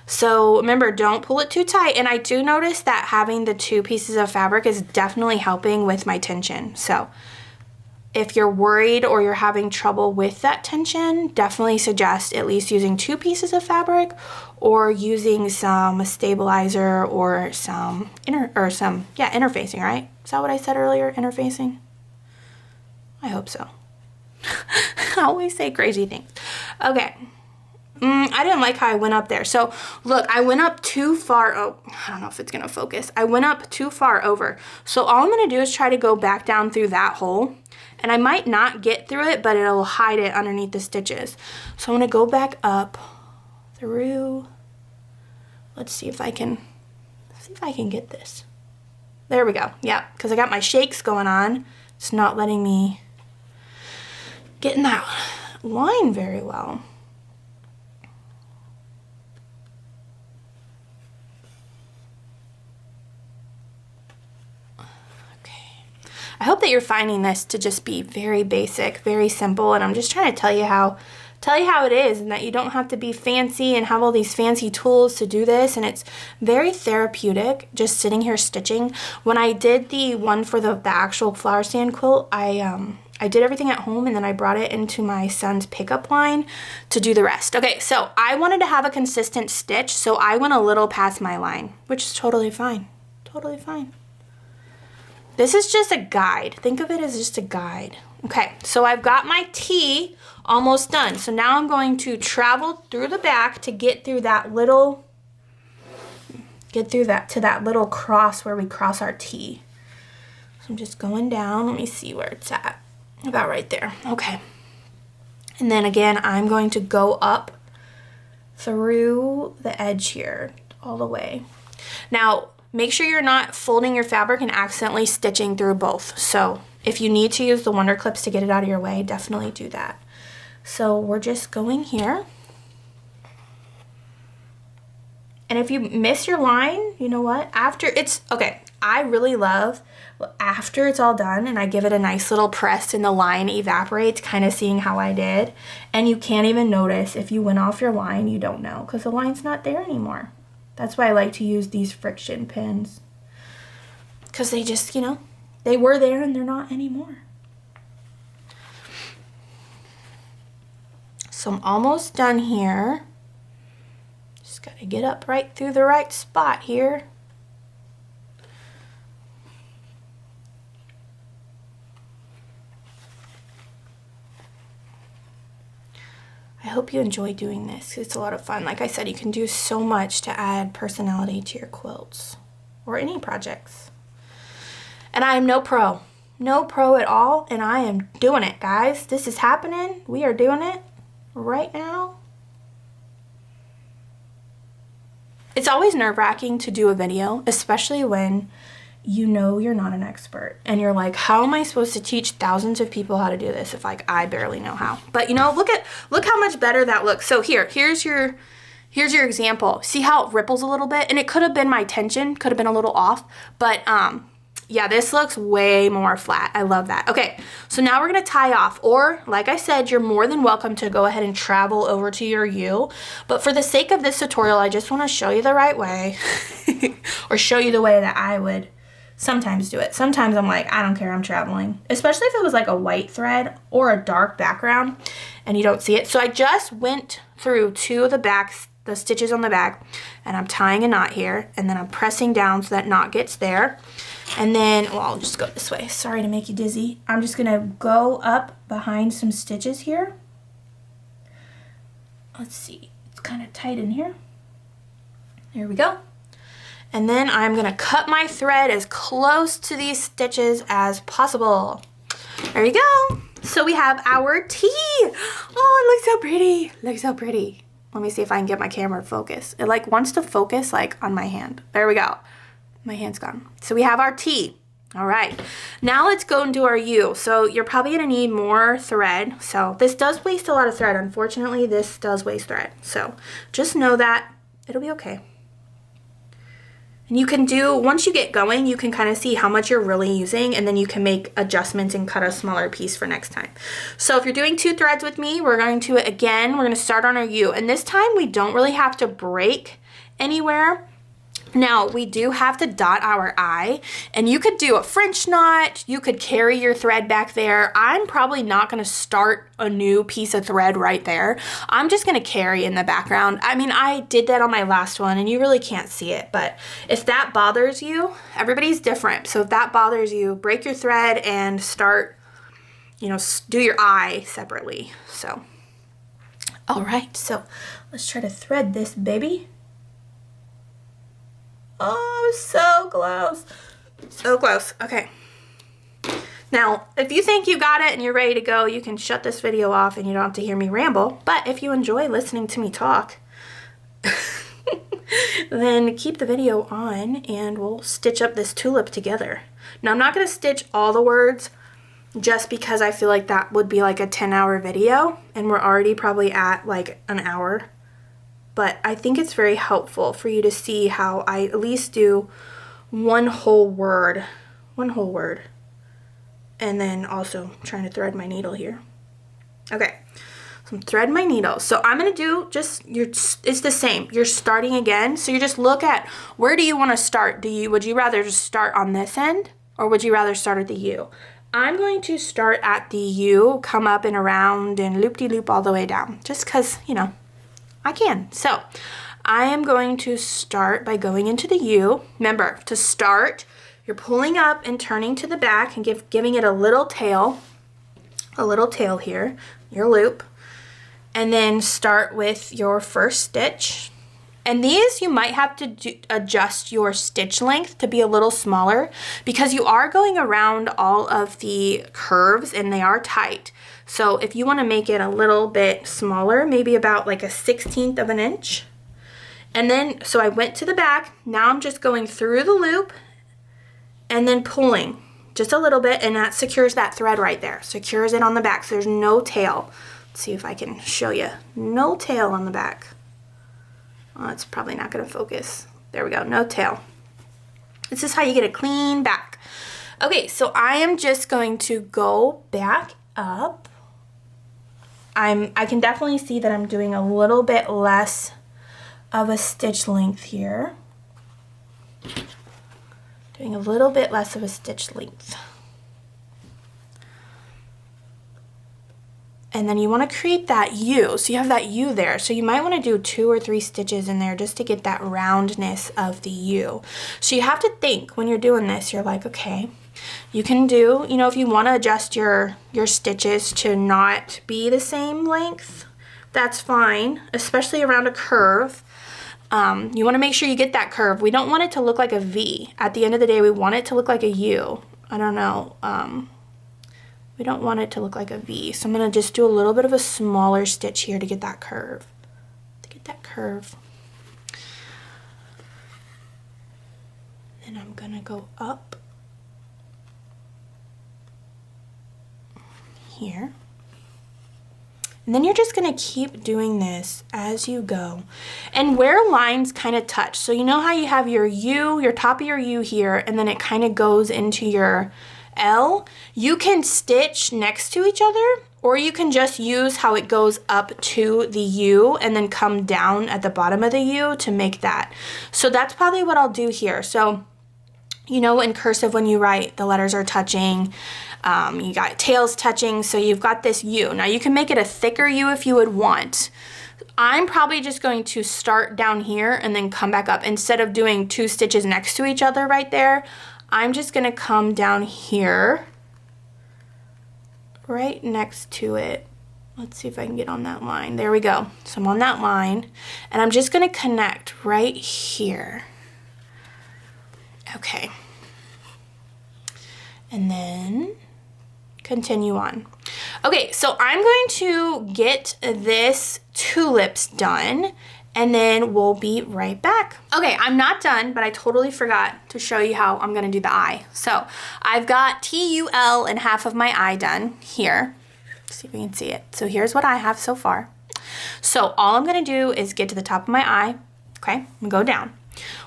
Speaker 1: So remember, don't pull it too tight. And I do notice that having the 2 pieces of fabric is definitely helping with my tension. So if you're worried or you're having trouble with that tension, definitely suggest at least using 2 pieces of fabric or using some stabilizer or some interfacing, right? Is that what I said earlier? Interfacing? I hope so. I always say crazy things. Okay. I didn't like how I went up there. So look, I went up too far. Oh, I don't know if it's gonna focus. I went up too far over. So all I'm gonna do is try to go back down through that hole. And I might not get through it, but it'll hide it underneath the stitches. So I'm gonna go back up through. Let's see if I can get this. There we go. Yeah, because I got my shakes going on. It's not letting me get in that line very well. I hope that you're finding this to just be very basic, very simple, and I'm just trying to tell you how it is, and that you don't have to be fancy and have all these fancy tools to do this, and it's very therapeutic just sitting here stitching. When I did the one for the actual flower stand quilt, I did everything at home, and then I brought it into my son's pickup line to do the rest. Okay, so I wanted to have a consistent stitch, so I went a little past my line, which is totally fine, totally fine. This is just a guide. Think of it as just a guide. Okay, so I've got my T almost done. So now I'm going to travel through the back to get through that little, to that little cross where we cross our T. So I'm just going down. Let me see where it's at. About right there. Okay. And then again, I'm going to go up through the edge here all the way. Now, make sure you're not folding your fabric and accidentally stitching through both. So if you need to use the Wonder Clips to get it out of your way, definitely do that. So we're just going here. And if you miss your line, you know what? After it's, okay, I really love after it's all done and I give it a nice little press and the line evaporates, kind of seeing how I did. And you can't even notice if you went off your line, you don't know because the line's not there anymore. That's why I like to use these friction pins, because they just, you know, they were there and they're not anymore. So I'm almost done here. Just got to get up right through the right spot here. I hope you enjoy doing this. It's a lot of fun. Like I said, you can do so much to add personality to your quilts or any projects. And I am no pro at all, and I am doing it, guys. This is happening. We are doing it right now. It's always nerve-wracking to do a video, especially when you know you're not an expert and you're like, how am I supposed to teach thousands of people how to do this if like I barely know how? But you know, look how much better that looks. So here's your example. See how it ripples a little bit? And it could have been my tension, could have been a little off, but yeah, this looks way more flat. I love that. Okay, so now we're gonna tie off, or like I said, you're more than welcome to go ahead and travel over to your U. But for the sake of this tutorial, I just wanna show you the right way or show you the way that I would sometimes do it. Sometimes I'm like, I don't care, I'm traveling. Especially if it was like a white thread or a dark background and you don't see it. So I just went through two of the stitches on the back, and I'm tying a knot here, and then I'm pressing down so that knot gets there. And then, well, I'll just go this way. Sorry to make you dizzy. I'm just gonna go up behind some stitches here. Let's see, it's kind of tight in here. There we go. And then I'm gonna cut my thread as close to these stitches as possible. There you go. So we have our T. Oh, it looks so pretty. Looks so pretty. Let me see if I can get my camera to focus. It like wants to focus like on my hand. There we go. My hand's gone. So we have our T. All right. Now let's go and do our U. So you're probably gonna need more thread. So this does waste a lot of thread. Unfortunately, this does waste thread. So just know that it'll be okay. And you can do, once you get going, you can kind of see how much you're really using, and then you can make adjustments and cut a smaller piece for next time. So if you're doing 2 threads with me, we're going to start on our U. And this time we don't really have to break anywhere. Now, we do have to dot our I, and you could do a French knot, you could carry your thread back there. I'm probably not going to start a new piece of thread right there. I'm just going to carry in the background. I mean, I did that on my last one, and you really can't see it, but if that bothers you, everybody's different. So if that bothers you, break your thread and start, you know, do your I separately. So, All right, so let's try to thread this baby. Oh, so close. So close. Okay. Now, if you think you got it and you're ready to go, you can shut this video off and you don't have to hear me ramble. But if you enjoy listening to me talk, then keep the video on and we'll stitch up this tulip together. Now, I'm not going to stitch all the words just because I feel like that would be like a 10-hour video and we're already probably at like an hour. But I think it's very helpful for you to see how I at least do one whole word, and then also trying to thread my needle here. Okay, so I'm threading my needle. So I'm gonna do just it's the same. You're starting again. So you just look at where do you want to start? Would you rather just start on this end or would you rather start at the U? I'm going to start at the U, come up and around and loop-de-loop all the way down, just because, you know, I can. So I am going to start by going into the U. Remember, to start, you're pulling up and turning to the back and giving it a little tail here, your loop, and then start with your first stitch. And these you might have to adjust your stitch length to be a little smaller because you are going around all of the curves and they are tight. So if you want to make it a little bit smaller, maybe about like a 1/16 of an inch. And then, so I went to the back, now I'm just going through the loop and then pulling just a little bit and that secures that thread right there. Secures it on the back so there's no tail. Let's see if I can show you. No tail on the back. Oh, it's probably not going to focus. There we go, no tail. This is how you get a clean back. Okay, so I am just going to go back up. I can definitely see that I'm doing a little bit less of a stitch length here. Doing a little bit less of a stitch length. And then you want to create that U, so you have that U there. So you might want to do 2 or 3 stitches in there just to get that roundness of the U. So you have to think when you're doing this, you're like, okay, you can do, you know, if you want to adjust your stitches to not be the same length, that's fine, especially around a curve. You want to make sure you get that curve. We don't want it to look like a V. At the end of the day, we want it to look like a U. I don't know. We don't want it to look like a V. So I'm going to just do a little bit of a smaller stitch here to get that curve. Then I'm going to go up here. And then you're just going to keep doing this as you go. And where lines kind of touch. So you know how you have your U, your top of your U here, and then it kind of goes into your L? You can stitch next to each other, or you can just use how it goes up to the U and then come down at the bottom of the U to make that. So that's probably what I'll do here. So, you know, in cursive when you write, the letters are touching. You got tails touching, so you've got this U. Now you can make it a thicker U if you would want. I'm probably just going to start down here and then come back up. Instead of doing 2 stitches next to each other right there, I'm just going to come down here, right next to it. Let's see if I can get on that line. There we go. So I'm on that line, and I'm just going to connect right here. Okay. And then continue on. Okay, so I'm going to get this tulips done and then we'll be right back. Okay, I'm not done, but I totally forgot to show you how I'm gonna do the eye. So I've got T-U-L and half of my eye done here. Let's see if we can see it. So here's what I have so far. So all I'm gonna do is get to the top of my eye, okay, I'm gonna go down.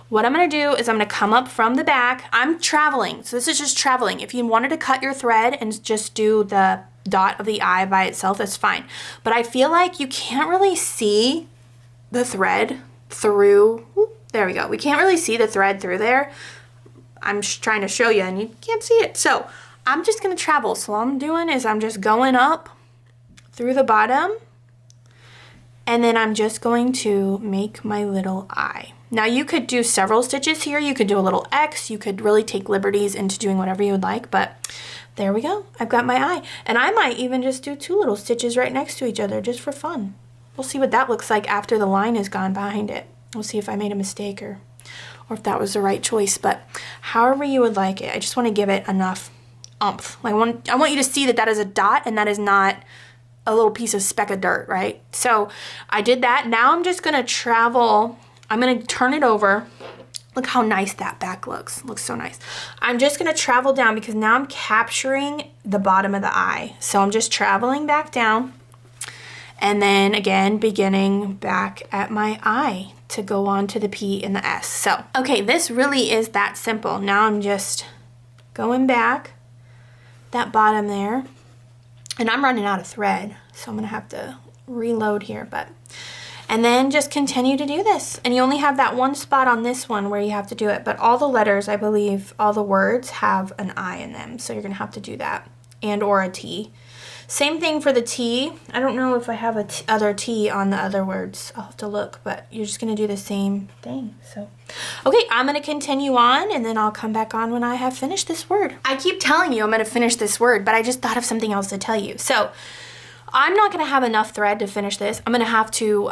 Speaker 1: What I'm gonna do is I'm gonna come up from the back. I'm traveling, so this is just traveling. If you wanted to cut your thread and just do the dot of the eye by itself, that's fine. But I feel like you can't really see the thread through, there we go. We can't really see the thread through there. I'm just trying to show you and you can't see it. So I'm just gonna travel. So all I'm doing is I'm just going up through the bottom and then I'm just going to make my little eye. Now you could do several stitches here. You could do a little X. You could really take liberties into doing whatever you would like, but there we go. I've got my eye. And I might even just do 2 little stitches right next to each other just for fun. we'll see what that looks like after the line is gone behind it. We'll see if I made a mistake or if that was the right choice, but however you would like it. I just want to give it enough oomph. Like I want you to see that that is a dot and that is not a little piece of speck of dirt, right? So I did that. Now I'm just gonna travel, I'm gonna turn it over. Look how nice that back looks. Looks so nice. I'm just gonna travel down because now I'm capturing the bottom of the eye. So I'm just traveling back down and then again, beginning back at my eye to go on to the P and the S. So, okay, this really is that simple. Now I'm just going back that bottom there. And I'm running out of thread, so I'm gonna have to reload here, and then just continue to do this. And you only have that one spot on this one where you have to do it, but all the letters, I believe, all the words have an I in them, so you're gonna have to do that, and or a T. Same thing for the T. I don't know if I have a other T on the other words. I'll have to look, but you're just gonna do the same thing, so. Okay, I'm gonna continue on and then I'll come back on when I have finished this word. I keep telling you I'm gonna finish this word, but I just thought of something else to tell you. So, I'm not gonna have enough thread to finish this. I'm gonna have to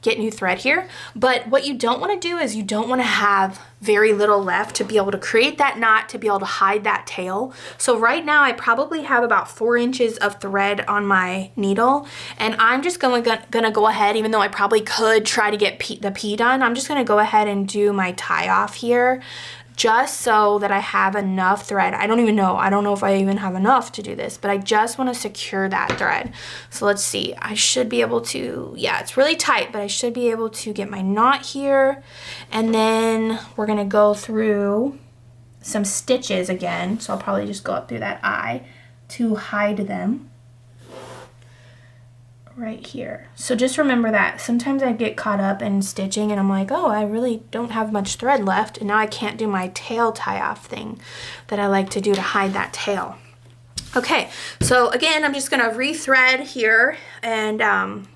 Speaker 1: get new thread here, but what you don't wanna do is you don't wanna have very little left to be able to create that knot, to be able to hide that tail. So right now I probably have about 4 inches of thread on my needle, and I'm just gonna go ahead, even though I probably could try to get the P done, I'm just gonna go ahead and do my tie off here, just so that I have enough thread. I don't know if I even have enough to do this, but I just want to secure that thread. So let's see, I should be able to, yeah, it's really tight, but I should be able to get my knot here. And then we're gonna go through some stitches again. So I'll probably just go up through that eye to hide them right here. So just remember that. Sometimes I get caught up in stitching and I'm like, oh, I really don't have much thread left, and now I can't do my tail tie off thing that I like to do to hide that tail. Okay, so again, I'm just gonna rethread here and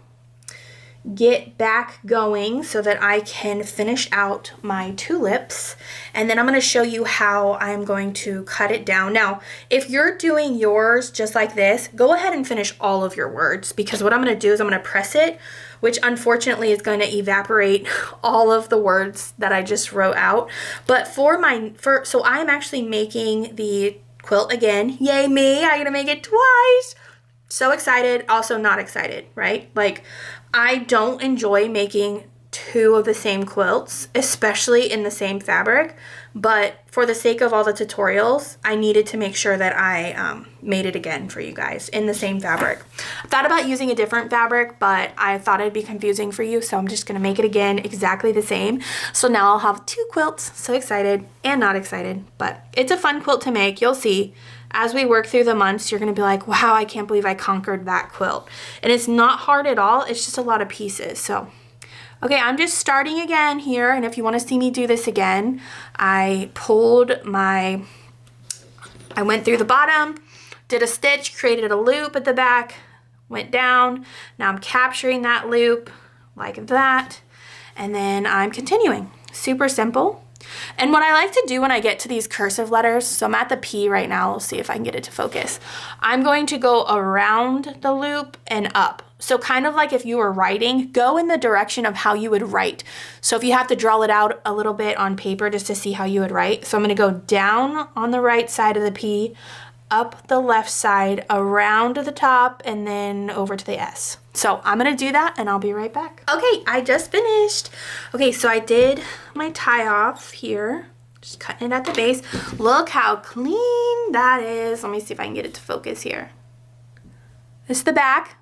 Speaker 1: get back going so that I can finish out my tulips, and then I'm going to show you how I'm going to cut it down. Now, if you're doing yours just like this, go ahead and finish all of your words, because what I'm going to do is I'm going to press it, which unfortunately is going to evaporate all of the words that I just wrote out. But so I'm actually making the quilt again. Yay me, I'm going to make it twice. So excited, also not excited, right? Like, I don't enjoy making 2 of the same quilts, especially in the same fabric, but for the sake of all the tutorials, I needed to make sure that I made it again for you guys in the same fabric. I thought about using a different fabric, but I thought it'd be confusing for you, so I'm just gonna make it again exactly the same. So now I'll have 2 quilts. So excited and not excited, but it's a fun quilt to make. You'll see. As we work through the months, you're gonna be like, wow, I can't believe I conquered that quilt. And it's not hard at all, it's just a lot of pieces. So, okay, I'm just starting again here, and if you wanna see me do this again, I went through the bottom, did a stitch, created a loop at the back, went down. Now I'm capturing that loop like that, and then I'm continuing. Super simple. And what I like to do when I get to these cursive letters, so I'm at the P right now, we'll see if I can get it to focus. I'm going to go around the loop and up. So kind of like if you were writing, go in the direction of how you would write. So if you have to draw it out a little bit on paper just to see how you would write. So I'm gonna go down on the right side of the P, up the left side, around to the top, and then over to the S. So I'm gonna do that and I'll be right back. Okay, I just finished. Okay, so I did my tie off here, just cutting it at the base. Look how clean that is. Let me see if I can get it to focus here. This is the back.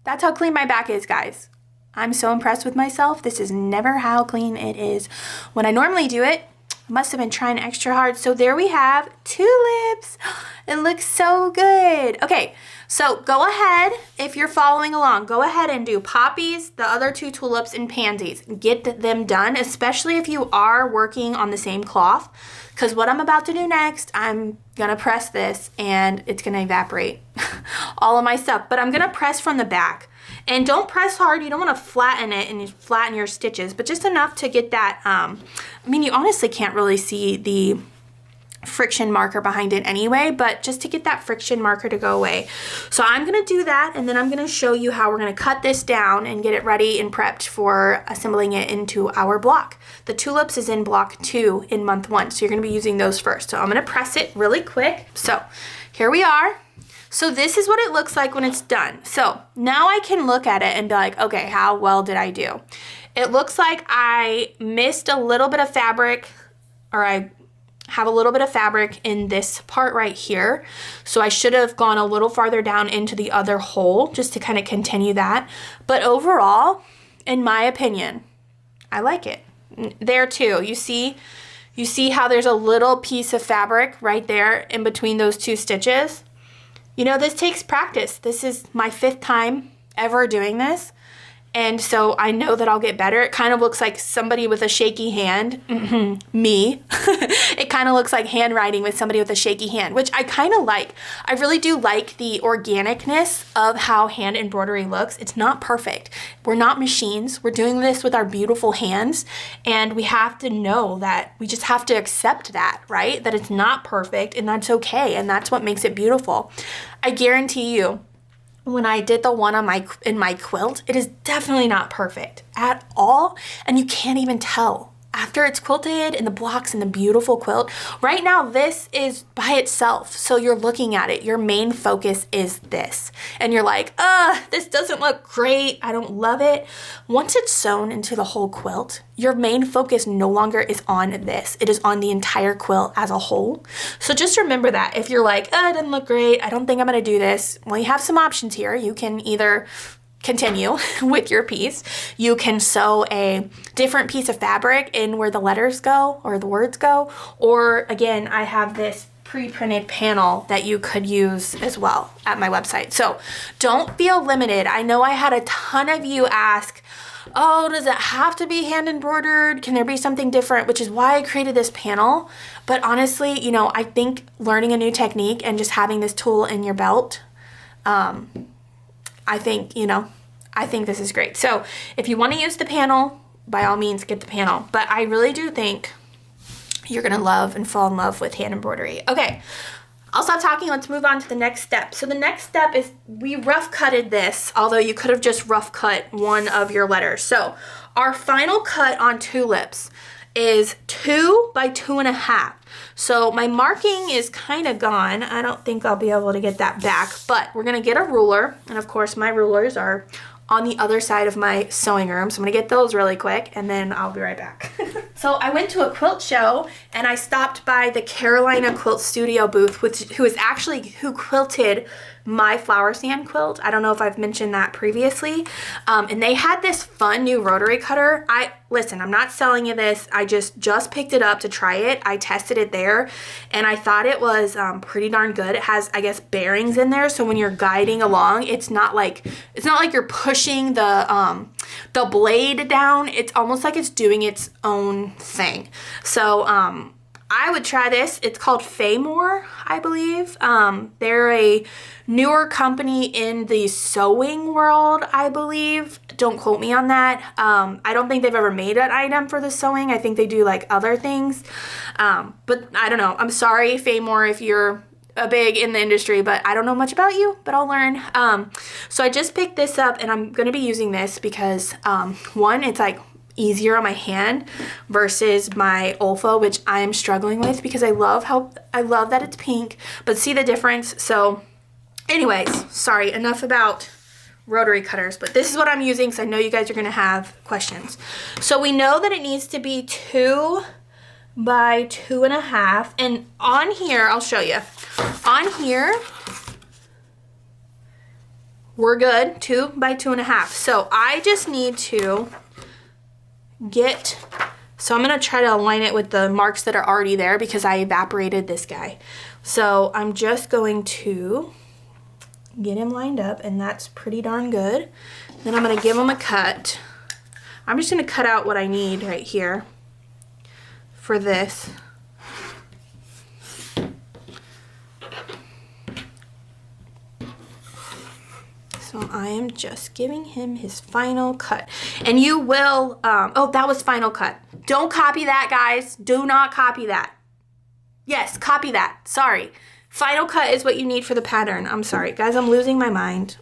Speaker 1: That's how clean my back is, guys. I'm so impressed with myself. This is never how clean it is when I normally do it. Must have been trying extra hard. So there we have tulips. It looks so good. Okay, so go ahead, if you're following along, go ahead and do poppies, the other 2 tulips, and pansies. Get them done, especially if you are working on the same cloth, because what I'm about to do next, I'm gonna press this and it's gonna evaporate all of my stuff, but I'm gonna press from the back. And don't press hard, you don't wanna flatten it and flatten your stitches, but just enough to get that, I mean, you honestly can't really see the friction marker behind it anyway, but just to get that friction marker to go away. So I'm gonna do that, and then I'm gonna show you how we're gonna cut this down and get it ready and prepped for assembling it into our block. The tulips is in block 2 in month 1, so you're gonna be using those first. So I'm gonna press it really quick. So here we are. So this is what it looks like when it's done. So now I can look at it and be like, okay, how well did I do? It looks like I missed a little bit of fabric, or I have a little bit of fabric in this part right here. So I should have gone a little farther down into the other hole just to kind of continue that. But overall, in my opinion, I like it. There too, you see how there's a little piece of fabric right there in between those 2 stitches? You know, this takes practice. This is my 5th time ever doing this. And so I know that I'll get better. It kind of looks like somebody with a shaky hand. Me. It kind of looks like handwriting with somebody with a shaky hand, which I kind of like. I really do like the organicness of how hand embroidery looks. It's not perfect. We're not machines. We're doing this with our beautiful hands. And we have to know that we just have to accept that, right? That it's not perfect, and that's okay. And that's what makes it beautiful. I guarantee you, when I did the one on in my quilt, it is definitely not perfect at all, and you can't even tell after it's quilted in the blocks in the beautiful quilt. Right now, this is by itself, so you're looking at it. Your main focus is this, and you're like, this doesn't look great. I don't love it. Once it's sewn into the whole quilt, your main focus no longer is on this. It is on the entire quilt as a whole. So just remember that. If you're like, it doesn't look great, I don't think I'm gonna do this, well, you have some options here. You can either continue with your piece. You can sew a different piece of fabric in where the letters go or the words go. Or again, I have this pre-printed panel that you could use as well at my website. So don't feel limited. I know I had a ton of you ask, oh, does it have to be hand embroidered? Can there be something different? Which is why I created this panel. But honestly, you know, I think learning a new technique and just having this tool in your belt, I think this is great. So if you want to use the panel, by all means, get the panel. But I really do think you're going to love and fall in love with hand embroidery. Okay, I'll stop talking. Let's move on to the next step. So the next step is we rough cutted this, although you could have just rough cut one of your letters. So our final cut on tulips is 2 by 2.5. So my marking is kind of gone. I don't think I'll be able to get that back, but we're gonna get a ruler. And of course my rulers are on the other side of my sewing room. So I'm gonna get those really quick and then I'll be right back. So I went to a quilt show and I stopped by the Carolina Quilt Studio booth, who quilted my flower stand quilt. I don't know if I've mentioned that previously. And they had this fun new rotary cutter. Listen, I'm not selling you this. I just picked it up to try it. I tested it there and I thought it was pretty darn good. It has, I guess, bearings in there. So when you're guiding along, it's not like you're pushing the blade down. It's almost like it's doing its own thing. So I would try this. It's called Faymore, I believe. They're a newer company in the sewing world, I believe. Don't quote me on that. I don't think they've ever made an item for the sewing. I think they do like other things. But I don't know. I'm sorry, Faymore, if you're big in the industry, but I don't know much about you, but I'll learn. So I just picked this up and I'm going to be using this because one, it's like easier on my hand versus my Olfa, which I am struggling with because I love that it's pink, but see the difference. So anyways, sorry, enough about rotary cutters, but this is what I'm using because I know you guys are going to have questions. So we know that it needs to be 2 by 2.5, and on here, I'll show you. On here, we're good, 2 by 2.5. So I just need to so I'm going to try to align it with the marks that are already there because I evaporated this guy. So I'm just going to get him lined up, and that's pretty darn good. Then I'm going to give him a cut. I'm just going to cut out what I need right here for this. So I am just giving him his final cut. And you will, oh, that was final cut. Don't copy that, guys. Do not copy that. Yes, copy that. Sorry. Final cut is what you need for the pattern. I'm sorry. Guys, I'm losing my mind.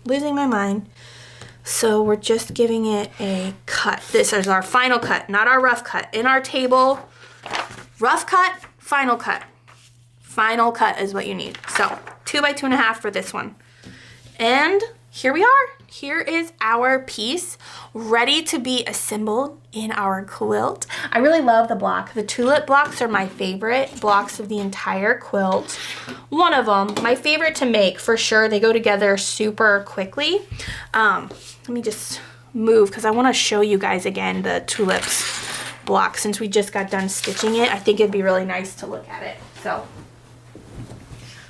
Speaker 1: So we're just giving it a cut. This is our final cut, not our rough cut. In our table, rough cut, final cut. Final cut is what you need. So 2 by 2.5 for this one. And here we are. Here is our piece ready to be assembled in our quilt. I really love the block. The tulip blocks are my favorite blocks of the entire quilt. One of them, my favorite to make for sure. They go together super quickly. Let me just move because I want to show you guys again the tulips block since we just got done stitching it. I think it'd be really nice to look at it. So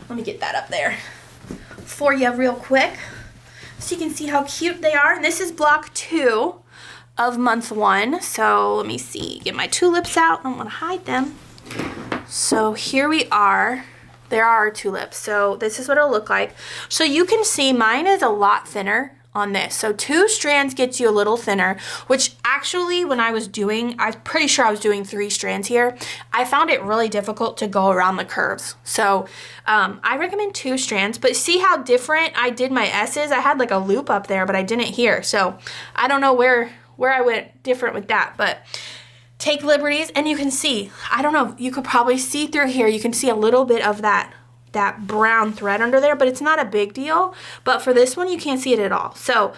Speaker 1: let me get that up there for you real quick so you can see how cute they are. And this is block 2 of month 1. So let me see, get my tulips out. I don't want to hide them. So here we are. There are our tulips. So this is what it'll look like. So you can see mine is a lot thinner on this. So 2 strands gets you a little thinner, which actually when I was doing, I'm pretty sure I was doing 3 strands here. I found it really difficult to go around the curves. So I recommend 2 strands, but see how different I did my S's? I had like a loop up there, but I didn't here. So I don't know where I went different with that, but take liberties and you can see, I don't know, you could probably see through here. You can see a little bit of that brown thread under there, but it's not a big deal. But for this one, you can't see it at all. So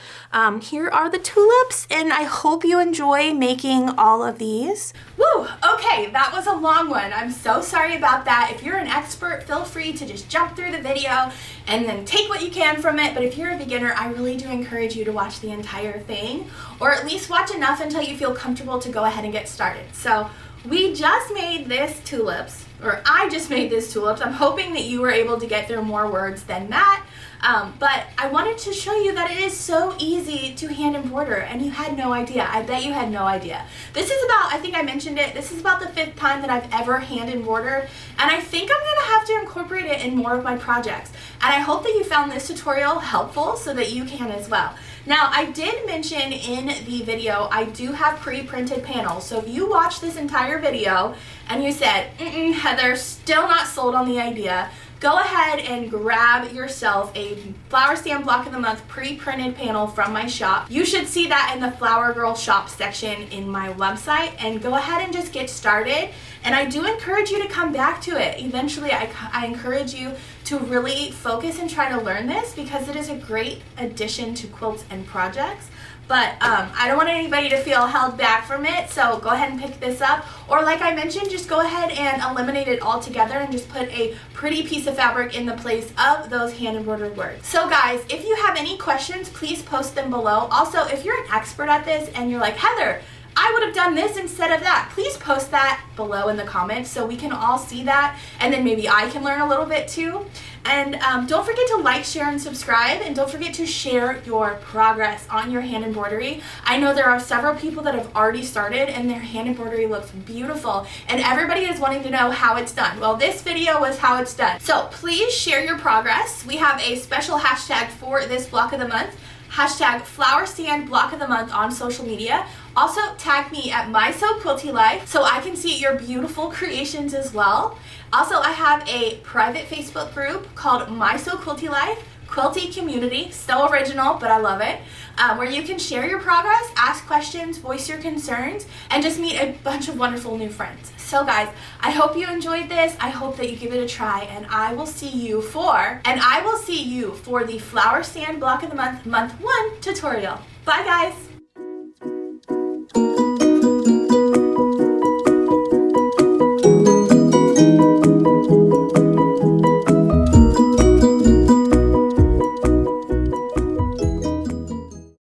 Speaker 1: here are the tulips, and I hope you enjoy making all of these. Woo! Okay, that was a long one. I'm so sorry about that. If you're an expert, feel free to just jump through the video and then take what you can from it. But if you're a beginner, I really do encourage you to watch the entire thing, or at least watch enough until you feel comfortable to go ahead and get started. So we just made this tulips, or I just made this tulips. I'm hoping that you were able to get through more words than that. But I wanted to show you that it is so easy to hand embroider, and you had no idea. I bet you had no idea. This is about, I think I mentioned it, this is about the 5th time that I've ever hand embroidered, and I think I'm gonna have to incorporate it in more of my projects. And I hope that you found this tutorial helpful so that you can as well. Now, I did mention in the video, I do have pre-printed panels. So if you watched this entire video and you said, Heather, still not sold on the idea, go ahead and grab yourself a Flower Stand Block of the Month pre-printed panel from my shop. You should see that in the Flower Girl shop section in my website, and go ahead and just get started. And I do encourage you to come back to it. Eventually, I encourage you to really focus and try to learn this because it is a great addition to quilts and projects. But I don't want anybody to feel held back from it, so go ahead and pick this up. Or like I mentioned, just go ahead and eliminate it all together and just put a pretty piece of fabric in the place of those hand embroidered words. So guys, if you have any questions, please post them below. Also, if you're an expert at this and you're like, Heather, I would have done this instead of that, please post that below in the comments so we can all see that, and then maybe I can learn a little bit too. And don't forget to like, share, and subscribe, and don't forget to share your progress on your hand embroidery. I know there are several people that have already started and their hand embroidery looks beautiful, and everybody is wanting to know how it's done. Well, this video was how it's done. So please share your progress. We have a special hashtag for this block of the month. Hashtag Flower Stand Block of the Month on social media. Also tag me at MySewQuiltyLife so I can see your beautiful creations as well. Also, I have a private Facebook group called MySewQuiltyLife, Quilty Community, so original, but I love it, where you can share your progress, ask questions, voice your concerns, and just meet a bunch of wonderful new friends. So guys, I hope you enjoyed this. I hope that you give it a try, and I will see you for the Flower Stand Block of the Month, month 1 tutorial. Bye guys.